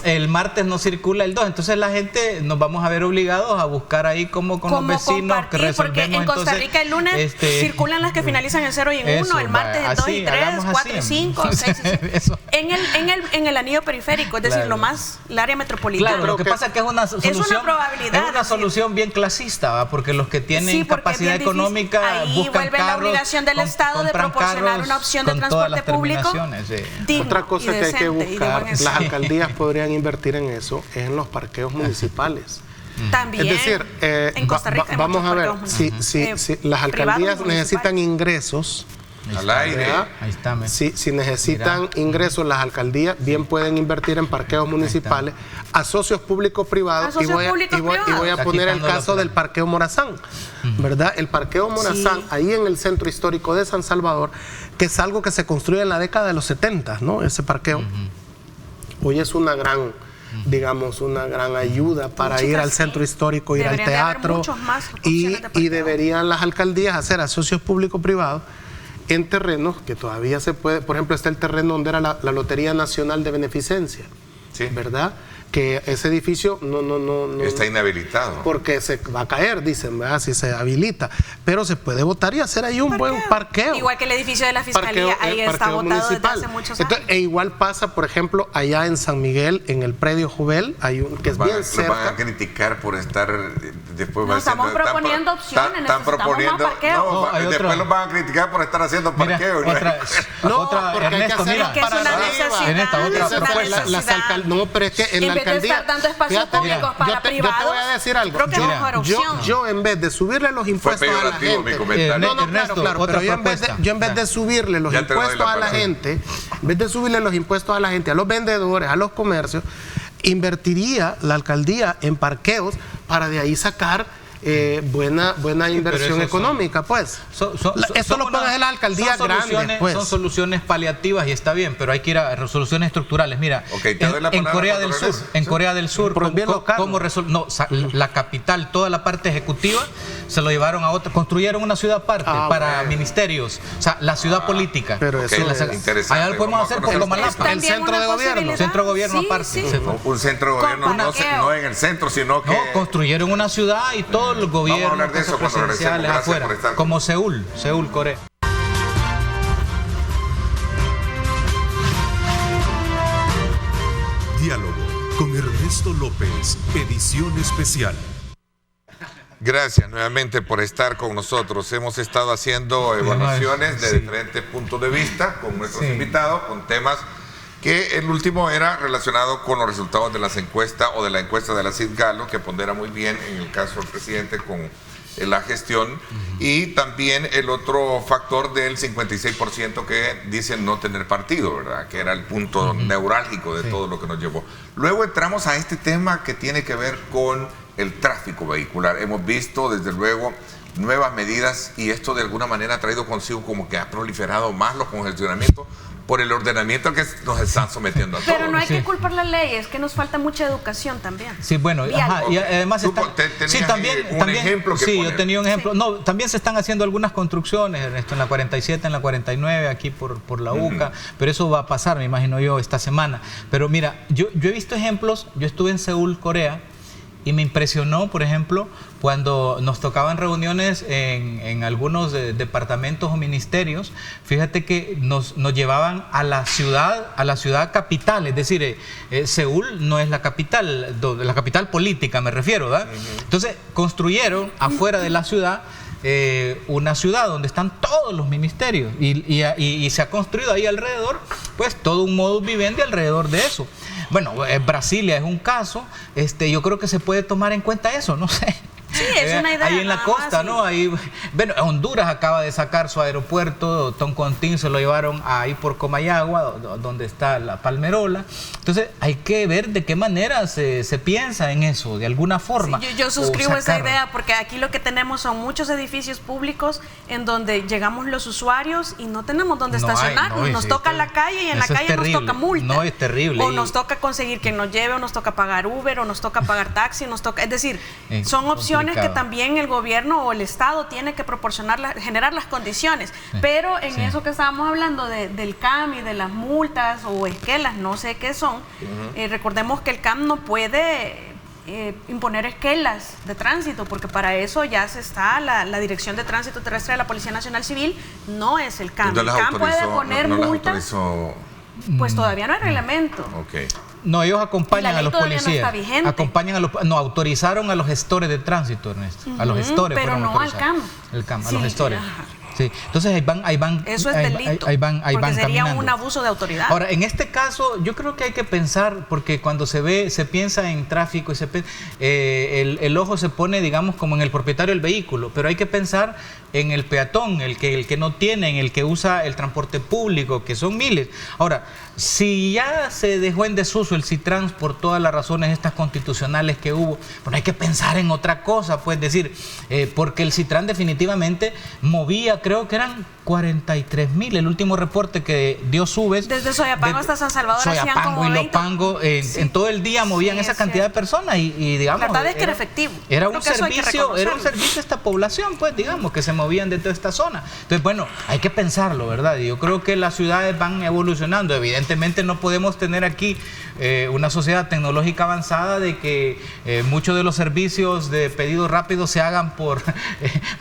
El martes no circula el 2, entonces la gente nos vamos a ver obligados a buscar ahí como con los vecinos que resolvemos. Porque en Costa Rica el lunes circulan las que finalizan en 0 y en 1, el martes en 2 y 3, 4 y 5, 6 y 7. En el anillo periférico, es decir, el área metropolitana. Claro, lo que pasa es que es una solución, es una probabilidad. Es una solución bien clasista, ¿va? Porque los que tienen capacidad económica ahí buscan vuelve carros, la obligación del Estado de proporcionar una opción de transporte público digno. Otra cosa que hay que buscar, las alcaldías podrían invertir en eso, es en los parqueos municipales. También. Es decir, en Costa Rica vamos a ver, si las alcaldías necesitan ingresos. Al aire. Ahí está, si necesitan ingresos, las alcaldías bien pueden invertir en parqueos municipales a socios público-privados. Y voy a poner el caso del Parqueo Morazán, ¿verdad? El Parqueo Morazán, ahí en el centro histórico de San Salvador, que es algo que se construye en la década de los 70, ¿no? Ese parqueo. Hoy es una gran, digamos, una gran ayuda para ir al centro histórico, ir al teatro. Y deberían las alcaldías hacer a socios público-privados en terrenos que todavía se puede. Por ejemplo, está el terreno donde era la Lotería Nacional de Beneficencia, ¿verdad? Que ese edificio no está inhabilitado. Porque se va a caer, dicen, ¿verdad? Si se habilita. Pero se puede votar y hacer ahí un buen parqueo. Igual que el edificio de la Fiscalía, ahí está votado desde hace muchos años. E igual pasa, por ejemplo, allá en San Miguel, en el predio Juvel, hay un que es bien cerca. Van a criticar por estar... Después estamos proponiendo opciones, están proponiendo, más parqueo. Después los van a criticar por estar haciendo parqueo. Otra, Ernesto, mira. Es una necesidad. Otra propuesta. No, pero es que en la alcaldía... En vez de estar dando espacios públicos para privados, yo te voy a decir algo. creo que es mejor opción. Yo en vez de subirle los impuestos a la gente... Pero yo en vez de subirle los impuestos a la gente, a los vendedores, a los comercios, invertiría la alcaldía en parqueos para de ahí sacar buena inversión económica, pues. Eso lo pueden hacer las alcaldías grandes, pues. Son soluciones paliativas y está bien, pero hay que ir a soluciones estructurales. Mira, en Corea del Sur, la capital, toda la parte ejecutiva, se lo llevaron a otra, construyeron una ciudad aparte para ministerios, o sea, la ciudad política. Pero eso es interesante. Allá lo podemos hacer por Comalapa. El centro de gobierno. Centro de gobierno aparte. Un centro de gobierno no en el centro, sino que... No, construyeron una ciudad y todos los gobiernos hablar de eso presidenciales afuera, como Seúl, Corea. Diálogo con Ernesto López, edición especial. Gracias nuevamente por estar con nosotros. Hemos estado haciendo evaluaciones de diferentes puntos de vista con nuestros invitados, con temas que el último era relacionado con los resultados de las encuestas o de la encuesta de la CID Galo, que pondera muy bien en el caso del presidente con la gestión, y también el otro factor del 56% que dicen no tener partido, ¿verdad? Que era el punto neurálgico de todo lo que nos llevó. Luego entramos a este tema que tiene que ver con el tráfico vehicular. Hemos visto, desde luego, nuevas medidas y esto de alguna manera ha traído consigo como que ha proliferado más los congestionamientos por el ordenamiento al que nos están sometiendo a todos. Pero no hay que culpar la ley, es que nos falta mucha educación también. Sí, bueno, y además también ejemplo que yo tenía un ejemplo. No, también se están haciendo algunas construcciones, Ernesto, en la 47, en la 49, aquí por la UCA, pero eso va a pasar, me imagino yo, esta semana. Pero mira, yo he visto ejemplos, yo estuve en Seúl, Corea, y me impresionó, por ejemplo, cuando nos tocaban reuniones en algunos departamentos o ministerios. Fíjate que nos llevaban a la ciudad capital, es decir, Seúl no es la capital política, me refiero, ¿verdad? Entonces construyeron afuera de la ciudad una ciudad donde están todos los ministerios y se ha construido ahí alrededor, pues todo un modus vivendi alrededor de eso. Bueno, Brasilia es un caso, yo creo que se puede tomar en cuenta eso, no sé. Sí, es una idea. Ahí en la costa, ¿no? Ahí, bueno, Honduras acaba de sacar su aeropuerto, Toncontín se lo llevaron ahí por Comayagua, donde está la Palmerola. Entonces, hay que ver de qué manera se piensa en eso, de alguna forma. Sí, yo suscribo esa idea, porque aquí lo que tenemos son muchos edificios públicos en donde llegamos los usuarios y no tenemos dónde estacionarnos. Nos toca la calle y en la calle nos toca multa. No, es terrible. O nos toca conseguir quien nos lleve, o nos toca pagar Uber, o nos toca pagar taxi, es decir, son opciones cuestiones que complicado. también el gobierno o el Estado tiene que generar las condiciones. Sí. Pero en eso que estábamos hablando del CAM y de las multas o esquelas, no sé qué son, recordemos que el CAM no puede imponer esquelas de tránsito, porque para eso ya se está la Dirección de Tránsito Terrestre de la Policía Nacional Civil, no es el CAM. El CAM puede poner multas, pues todavía no hay reglamento. Ok. No, ellos acompañan a los todavía no policías. está vigente. Autorizaron a los gestores de tránsito, Ernesto. A los gestores. Pero fueron no al autorizados. CAM. El CAM, a Sí, los gestores. ajá. Sí. Entonces ahí van. Eso es delito, Ahí porque van sería caminando. un abuso de autoridad. Ahora, en este caso, yo creo que hay que pensar, porque cuando se piensa en tráfico, el ojo se pone, digamos, como en el propietario del vehículo, pero hay que pensar en el peatón, el que no tiene, en el que usa el transporte público, que son miles. Ahora, si ya se dejó en desuso el Citrans por todas las razones estas constitucionales que hubo, bueno, hay que pensar en otra cosa, pues decir, porque el Citrans definitivamente movía, creo que eran 43,000, el último reporte que dio Subes. Desde Soyapango hasta San Salvador hacían Soyapango como y 20. Lopango, en todo el día movían Sí, esa es cantidad cierto. de personas y digamos... La verdad es que era efectivo. Era Creo un que eso hay que servicio a reconocerlo. esta población, pues digamos, que se movían de toda esta zona. Entonces, bueno, hay que pensarlo, ¿verdad? Y yo creo que las ciudades van evolucionando. Evidentemente no podemos tener aquí una sociedad tecnológica avanzada de que muchos de los servicios de pedido rápido se hagan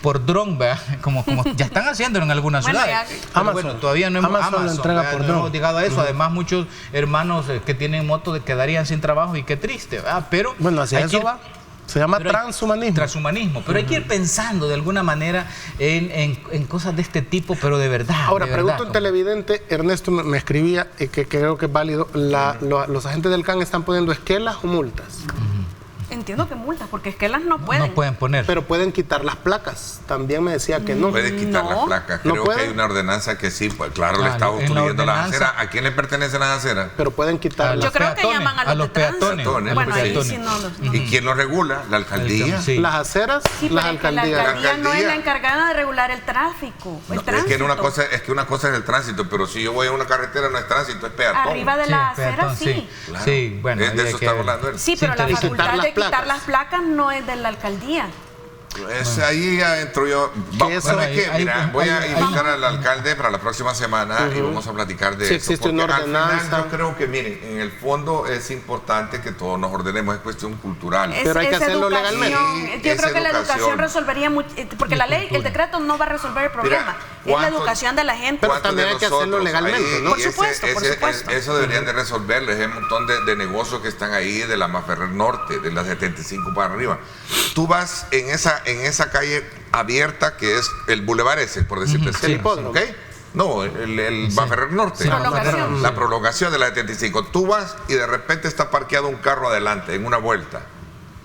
por dron, ¿verdad? Como ya están haciéndolo en algunas Bueno, ciudades. ya- Pero Amazon. bueno, todavía no hemos Amazon lo entrega ¿verdad? por No dron. hemos llegado a eso. Además, muchos hermanos que tienen motos quedarían sin trabajo y qué triste, ¿verdad? Pero Bueno, hacia hay eso que ir- va. Se llama pero hay- transhumanismo. Transhumanismo. Pero hay que ir pensando de alguna manera en cosas de este tipo, pero de verdad. Ahora, de pregunto verdad, a un televidente, Ernesto me escribía, que creo que es válido, ¿los agentes del CAN están poniendo esquelas o multas? Entiendo que multas, porque esquelas no pueden. No pueden poner. Pero pueden quitar las placas. También me decía que no. Puede quitar No. las placas. ¿No Creo que puede? hay una ordenanza que sí, pues claro, le Ah, está en la obstruyendo las ordenanza. aceras. ¿A quién le pertenecen las aceras? Pero pueden quitar Yo las, creo que llaman a los de tránsito. Peatones, Bueno, los ahí peatones. sí no. ¿Y quién lo regula? ¿La alcaldía? Sí. las aceras, Sí, las pero es que la alcaldías. alcaldía no es alcaldía. la encargada de regular el tráfico. El No, tránsito. es que una cosa es el tránsito, pero si yo voy a una carretera no es tránsito, es peatón. Arriba de Sí, la peatón, acera, sí. Claro. Sí, bueno. de ahí eso hay que está ver. hablando él. Sí, pero la interesante. facultad Quitar de las quitar placas. las placas no es de la alcaldía. Ahí ya entro yo. eso- ¿Sabes Bueno, qué? ahí- Mira, ahí- voy a ahí- invitar al alcalde para la próxima semana y vamos a platicar de Si eso. existe una porque al ordenanza. final yo creo que, miren, en el fondo es importante que todos nos ordenemos, es cuestión cultural. Pero hay que Es hacerlo educación. legalmente. Yo Es creo que la educación. educación resolvería mucho, porque la ley, el decreto no va a resolver el problema. Es la ¿cuántos- educación de la gente. Pero ¿Cuántos también de hay que hacerlo nosotros legalmente, ahí, ¿no? Por supuesto, por supuesto. Eso deberían de resolverlo. Es un montón de negocios que están ahí, de la Maferrer Norte, de la 75 para arriba. Tú vas en esa calle abierta que es el bulevar ese, por decirte así. El hipódromo. ¿Ok? No, el Maferrer Norte. Sí, Prolongación. La prolongación de la 75. Tú vas y de repente está parqueado un carro adelante en una vuelta.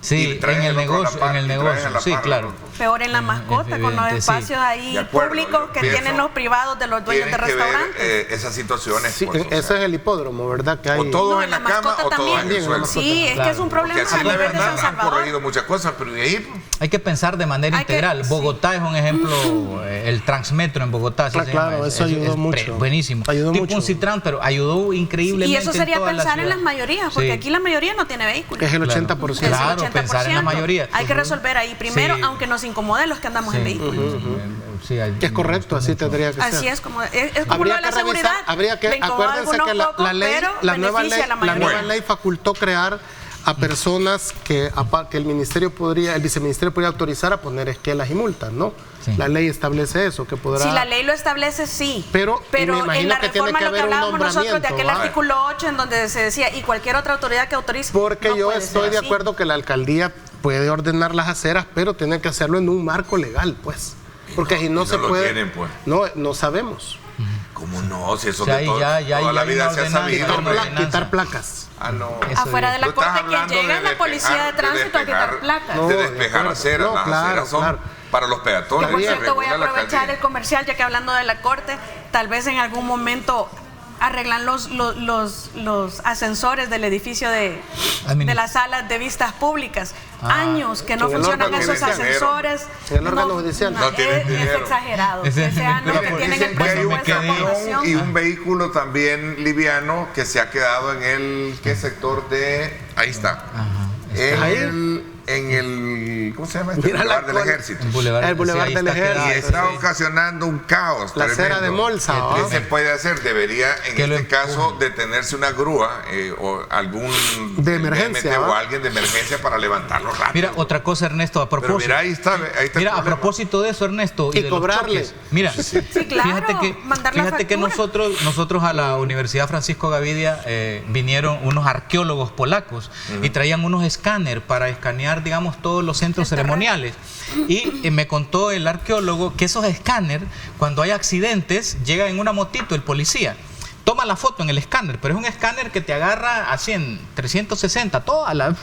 Sí, Y traes en el otro a la negocio, par, en el y traes negocio, a la sí, par, claro. ¿no? Peor en la mascota, con los evidente, sí. espacios ahí De acuerdo, públicos yo que pienso- tienen los privados de los dueños de Tienes que ver restaurantes. esas situaciones. Sí, pues, o ese sea, es el hipódromo, ¿verdad? Que hay. o todo No, en la la cama mascota o todo en también. el suelo. Sí, es que es un problema Porque así a la nivel de San verdad han Salvador. corregido muchas cosas, pero de ahí pues, Hay que pensar de manera Hay que- integral. sí. Bogotá es un ejemplo, el Transmetro en Bogotá. así Ah, se claro, llama, eso ayudó mucho. Buenísimo. Ayudó Tipo mucho. un Citrans, pero ayudó increíblemente. Y eso sería en toda la pensar en ciudad. las mayorías, porque Sí. aquí la mayoría no tiene vehículos. Es el Claro. 80%. Es el Claro, pensar en la mayoría. Hay que resolver ahí primero, Sí. aunque nos incomode los que andamos Sí. en vehículos. Sí, Que es correcto, así tendría que ser. Así es como es como Habría lo de que la revisar, seguridad. habría que, Le incomoda a acuérdense algunos que la pocos, ley, pero la nueva ley, beneficia a la la mayoría. nueva ley facultó crear a personas que el ministerio podría, el viceministerio podría autorizar a poner esquelas y multas, ¿no? Sí. La ley establece eso, que podrá. Si la ley lo establece, sí. Pero me en imagino la que tiene reforma que lo que haber un hablábamos nosotros de aquel nombramiento, ¿va? artículo 8 en donde se decía y cualquier otra autoridad que autorice. Porque no yo puede estoy ser de así. acuerdo que la alcaldía puede ordenar las aceras, pero tiene que hacerlo en un marco legal, pues. Porque si no y se no lo puede. tienen, pues. No sabemos. ¿cómo no? Si eso O sea, de todo, ya toda la hay vida una se ha ordenanza, sabido. hay una hombre. ordenanza. Quitar placas. Ah, no. Eso Afuera de Tú la estás corte quien hablando llega es la policía de tránsito a quitar placas. No, de de despejar acuerdo. aceras. No, Las claro, aceras son claro. para los peatones. Que por que cierto voy a regula la aprovechar alcaldía. el comercial ya que hablando de la corte, tal vez en algún momento arreglan los ascensores del edificio de las salas de vistas públicas. Años que no En el funcionan órgano esos judicial. ascensores. En el órgano judicial. No tienen es dinero. exagerado. Ese- Ese año Pero que porque tienen el Dicen que hay un presupuesto de camión población. y un vehículo también liviano que se ha quedado en el sector de ahí está. En en el, ¿cómo se llama? Mira Boulevard la del cola. Ejército. El Boulevard, El Boulevard ahí del está Ejército. quedado. Y está ocasionando un caos La tremendo. acera de Molsa, ¿no? ¿Qué se puede hacer? Debería, en Que lo este caso, empujen. detenerse una grúa o algún De emergencia, DMT o ¿va? alguien de emergencia para levantarlo rápido. Mira, otra cosa, Ernesto, a Pero propósito. mira, ahí está el Mira, a problema. propósito de eso, Ernesto, Y de los cobrarle. choques. Mira, claro, mandar la fíjate que factura. nosotros a la Universidad Francisco Gavidia vinieron unos arqueólogos polacos y traían unos escáner para escanear, digamos, todos los centros ceremoniales. Y me contó el arqueólogo que esos escáneres, cuando hay accidentes, llega en una motito el policía. Toma la foto en el escáner, pero es un escáner que te agarra así en 360, toda la...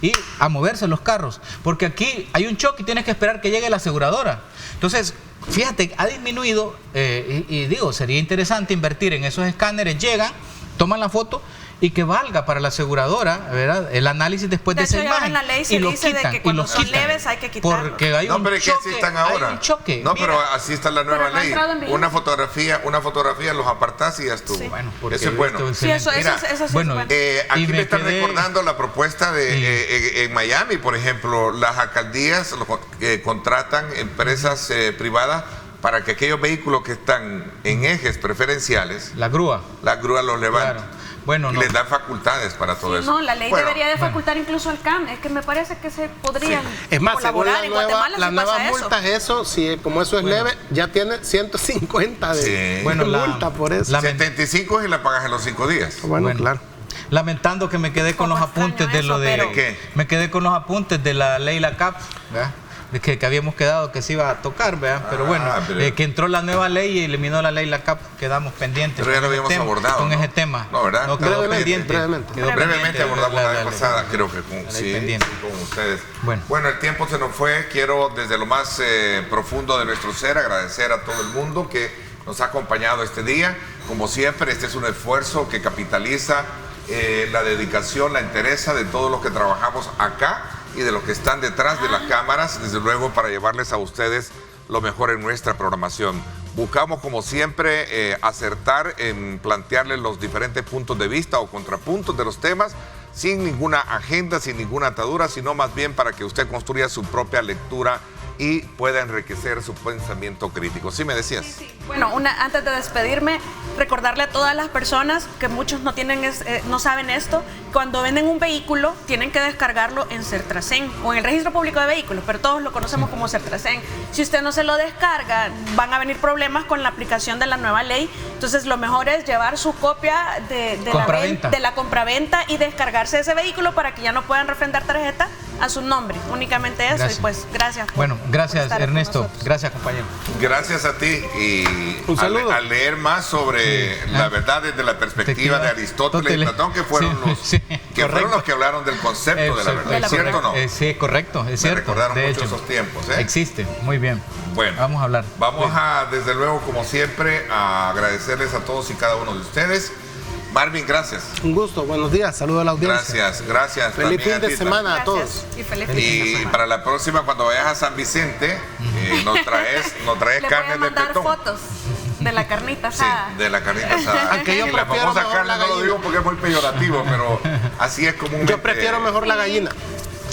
y a moverse los carros. Porque aquí hay un choque y tienes que esperar que llegue la aseguradora. Entonces, fíjate, ha disminuido, y digo, sería interesante invertir en esos escáneres, llegan, toman la foto y que valga para la aseguradora, ¿verdad? El análisis después de, De hecho, esa ya ahora imagen. en la ley se y lo dice de quitan, que y cuando lo son quitan. leves hay que quitarlos. Porque hay No, un pero es que choque, así están hay ahora. un choque. No, Mira, pero así está la nueva pero no ha ley. entrado en Una vigencia. fotografía los apartás y ya estuvo. Sí. Bueno, porque Eso es he bueno. visto Sí, eso Mira, sí es bueno, bueno. Aquí Y me me están quedé- recordando la propuesta de en Miami, por ejemplo, las alcaldías contratan empresas privadas para que aquellos vehículos que están en ejes preferenciales, La grúa. la grúa los levante. Claro. Bueno, y no. les dan facultades para todo Sí, eso. no, la ley Bueno, debería de facultar incluso al CAN. Es que me parece que se podrían Es más, según colaborar. En Guatemala las sí nuevas pasa eso. multas, eso, si como eso es leve, ya tiene 150 de, Sí. Bueno, de multa por eso. la- 75 y la pagas en los 5 días. Bueno, claro. Lamentando que me quedé con los Poco extraño apuntes de lo eso, de... pero- ¿Qué? Me quedé con los apuntes de la ley La CAP, ¿verdad? De que habíamos quedado que se iba a tocar, ¿verdad? Pero bueno, pero- que entró la nueva ley y eliminó la ley La CAP, quedamos pendientes. Pero ya con lo ese habíamos tema, abordado, con ¿no? ese tema. No, ¿verdad? No, quedó Brevemente, pendiente. brevemente. Quedó Brevemente pendiente abordamos la vez ley. pasada, creo que con, ley sí, pendiente. con ustedes. Bueno. El tiempo se nos fue. Quiero desde lo más profundo de nuestro ser agradecer a todo el mundo que nos ha acompañado este día. Como siempre, este es un esfuerzo que capitaliza la dedicación, la entereza de todos los que trabajamos acá y de los que están detrás de las cámaras, desde luego para llevarles a ustedes lo mejor en nuestra programación. Buscamos, como siempre, acertar en plantearles los diferentes puntos de vista o contrapuntos de los temas, sin ninguna agenda, sin ninguna atadura, sino más bien para que usted construya su propia lectura y pueda enriquecer su pensamiento crítico. ¿Sí me decías? Bueno, antes de despedirme, recordarle a todas las personas que muchos no saben esto, cuando venden un vehículo tienen que descargarlo en Sertracen o en el registro público de vehículos, pero todos lo conocemos como Sertracen. Si usted no se lo descarga, van a venir problemas con la aplicación de la nueva ley. Entonces, lo mejor es llevar su copia de la compraventa y descargarse ese vehículo para que ya no puedan refrendar tarjeta a su nombre. Únicamente eso. Gracias. Y pues, gracias. Bueno, gracias, estar con Ernesto. nosotros. Gracias, compañero. Gracias a ti y Un saludo. al leer más sobre la verdad desde la perspectiva de Aristóteles y Platón, que fueron los que hablaron del concepto de la verdad. ¿Es cierto o no? Sí, correcto, es Me cierto. recordaron de mucho hecho, esos tiempos, ¿eh? Existe, muy bien. Bueno, vamos a hablar. Vamos a, desde luego, como siempre, a agradecerles a todos y cada uno de ustedes. Marvin, gracias. Un gusto, buenos días, saludos a la audiencia. Gracias. Feliz también fin a de Tita. semana a todos. Gracias. Y feliz fin de Y semana. para la próxima, cuando vayas a San Vicente, nos traes Le voy a carne de mandar petón. fotos de la carnita Sí, asada. de la carnita asada. Aunque yo Y la prefiero famosa mejor carne la no lo gallina. digo porque es muy peyorativo, pero así es comúnmente. Yo prefiero mejor la gallina.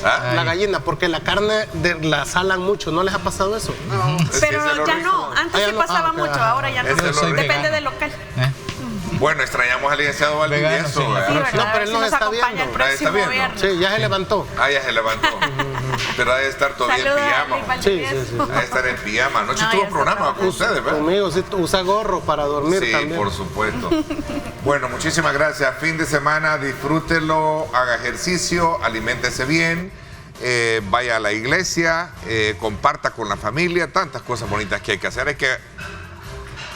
¿Ah? La gallina, porque la carne la salan mucho. ¿No les ha pasado eso? Es que ese es Pero lo ya rico. no, antes Ah, ya sí no. pasaba Ah, ok, mucho, ajá. ahora ya no. Ese es lo rico. Depende del local. ¿Eh? Bueno, extrañamos al licenciado Vegano, Valdivieso. sí. ¿verdad? Sí, No, ¿verdad? pero A ver él si nos está acompaña viendo. el Ah, está próximo viendo. viernes. Sí, ya se levantó. Ah, ya se levantó. Pero ha de estar todavía Saludos en a pijama. Luis Sí, Valdivieso. sí, sí. Ha de estar en pijama. Anoche No, tuvo ya está programa con trabajando. ustedes, ¿verdad? Conmigo, sí, usa gorro para dormir Sí, también. por supuesto. Bueno, muchísimas gracias. Fin de semana, disfrútelo, haga ejercicio, aliméntese bien, vaya a la iglesia, comparta con la familia, tantas cosas bonitas que hay que hacer. Hay que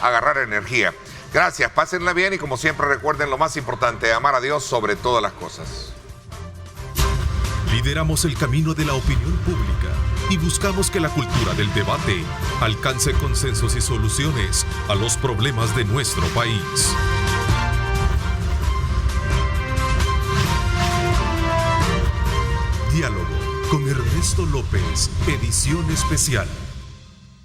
agarrar energía. Gracias, pásenla bien y como siempre recuerden lo más importante, amar a Dios sobre todas las cosas. Lideramos el camino de la opinión pública y buscamos que la cultura del debate alcance consensos y soluciones a los problemas de nuestro país. Diálogo con Ernesto López, edición especial.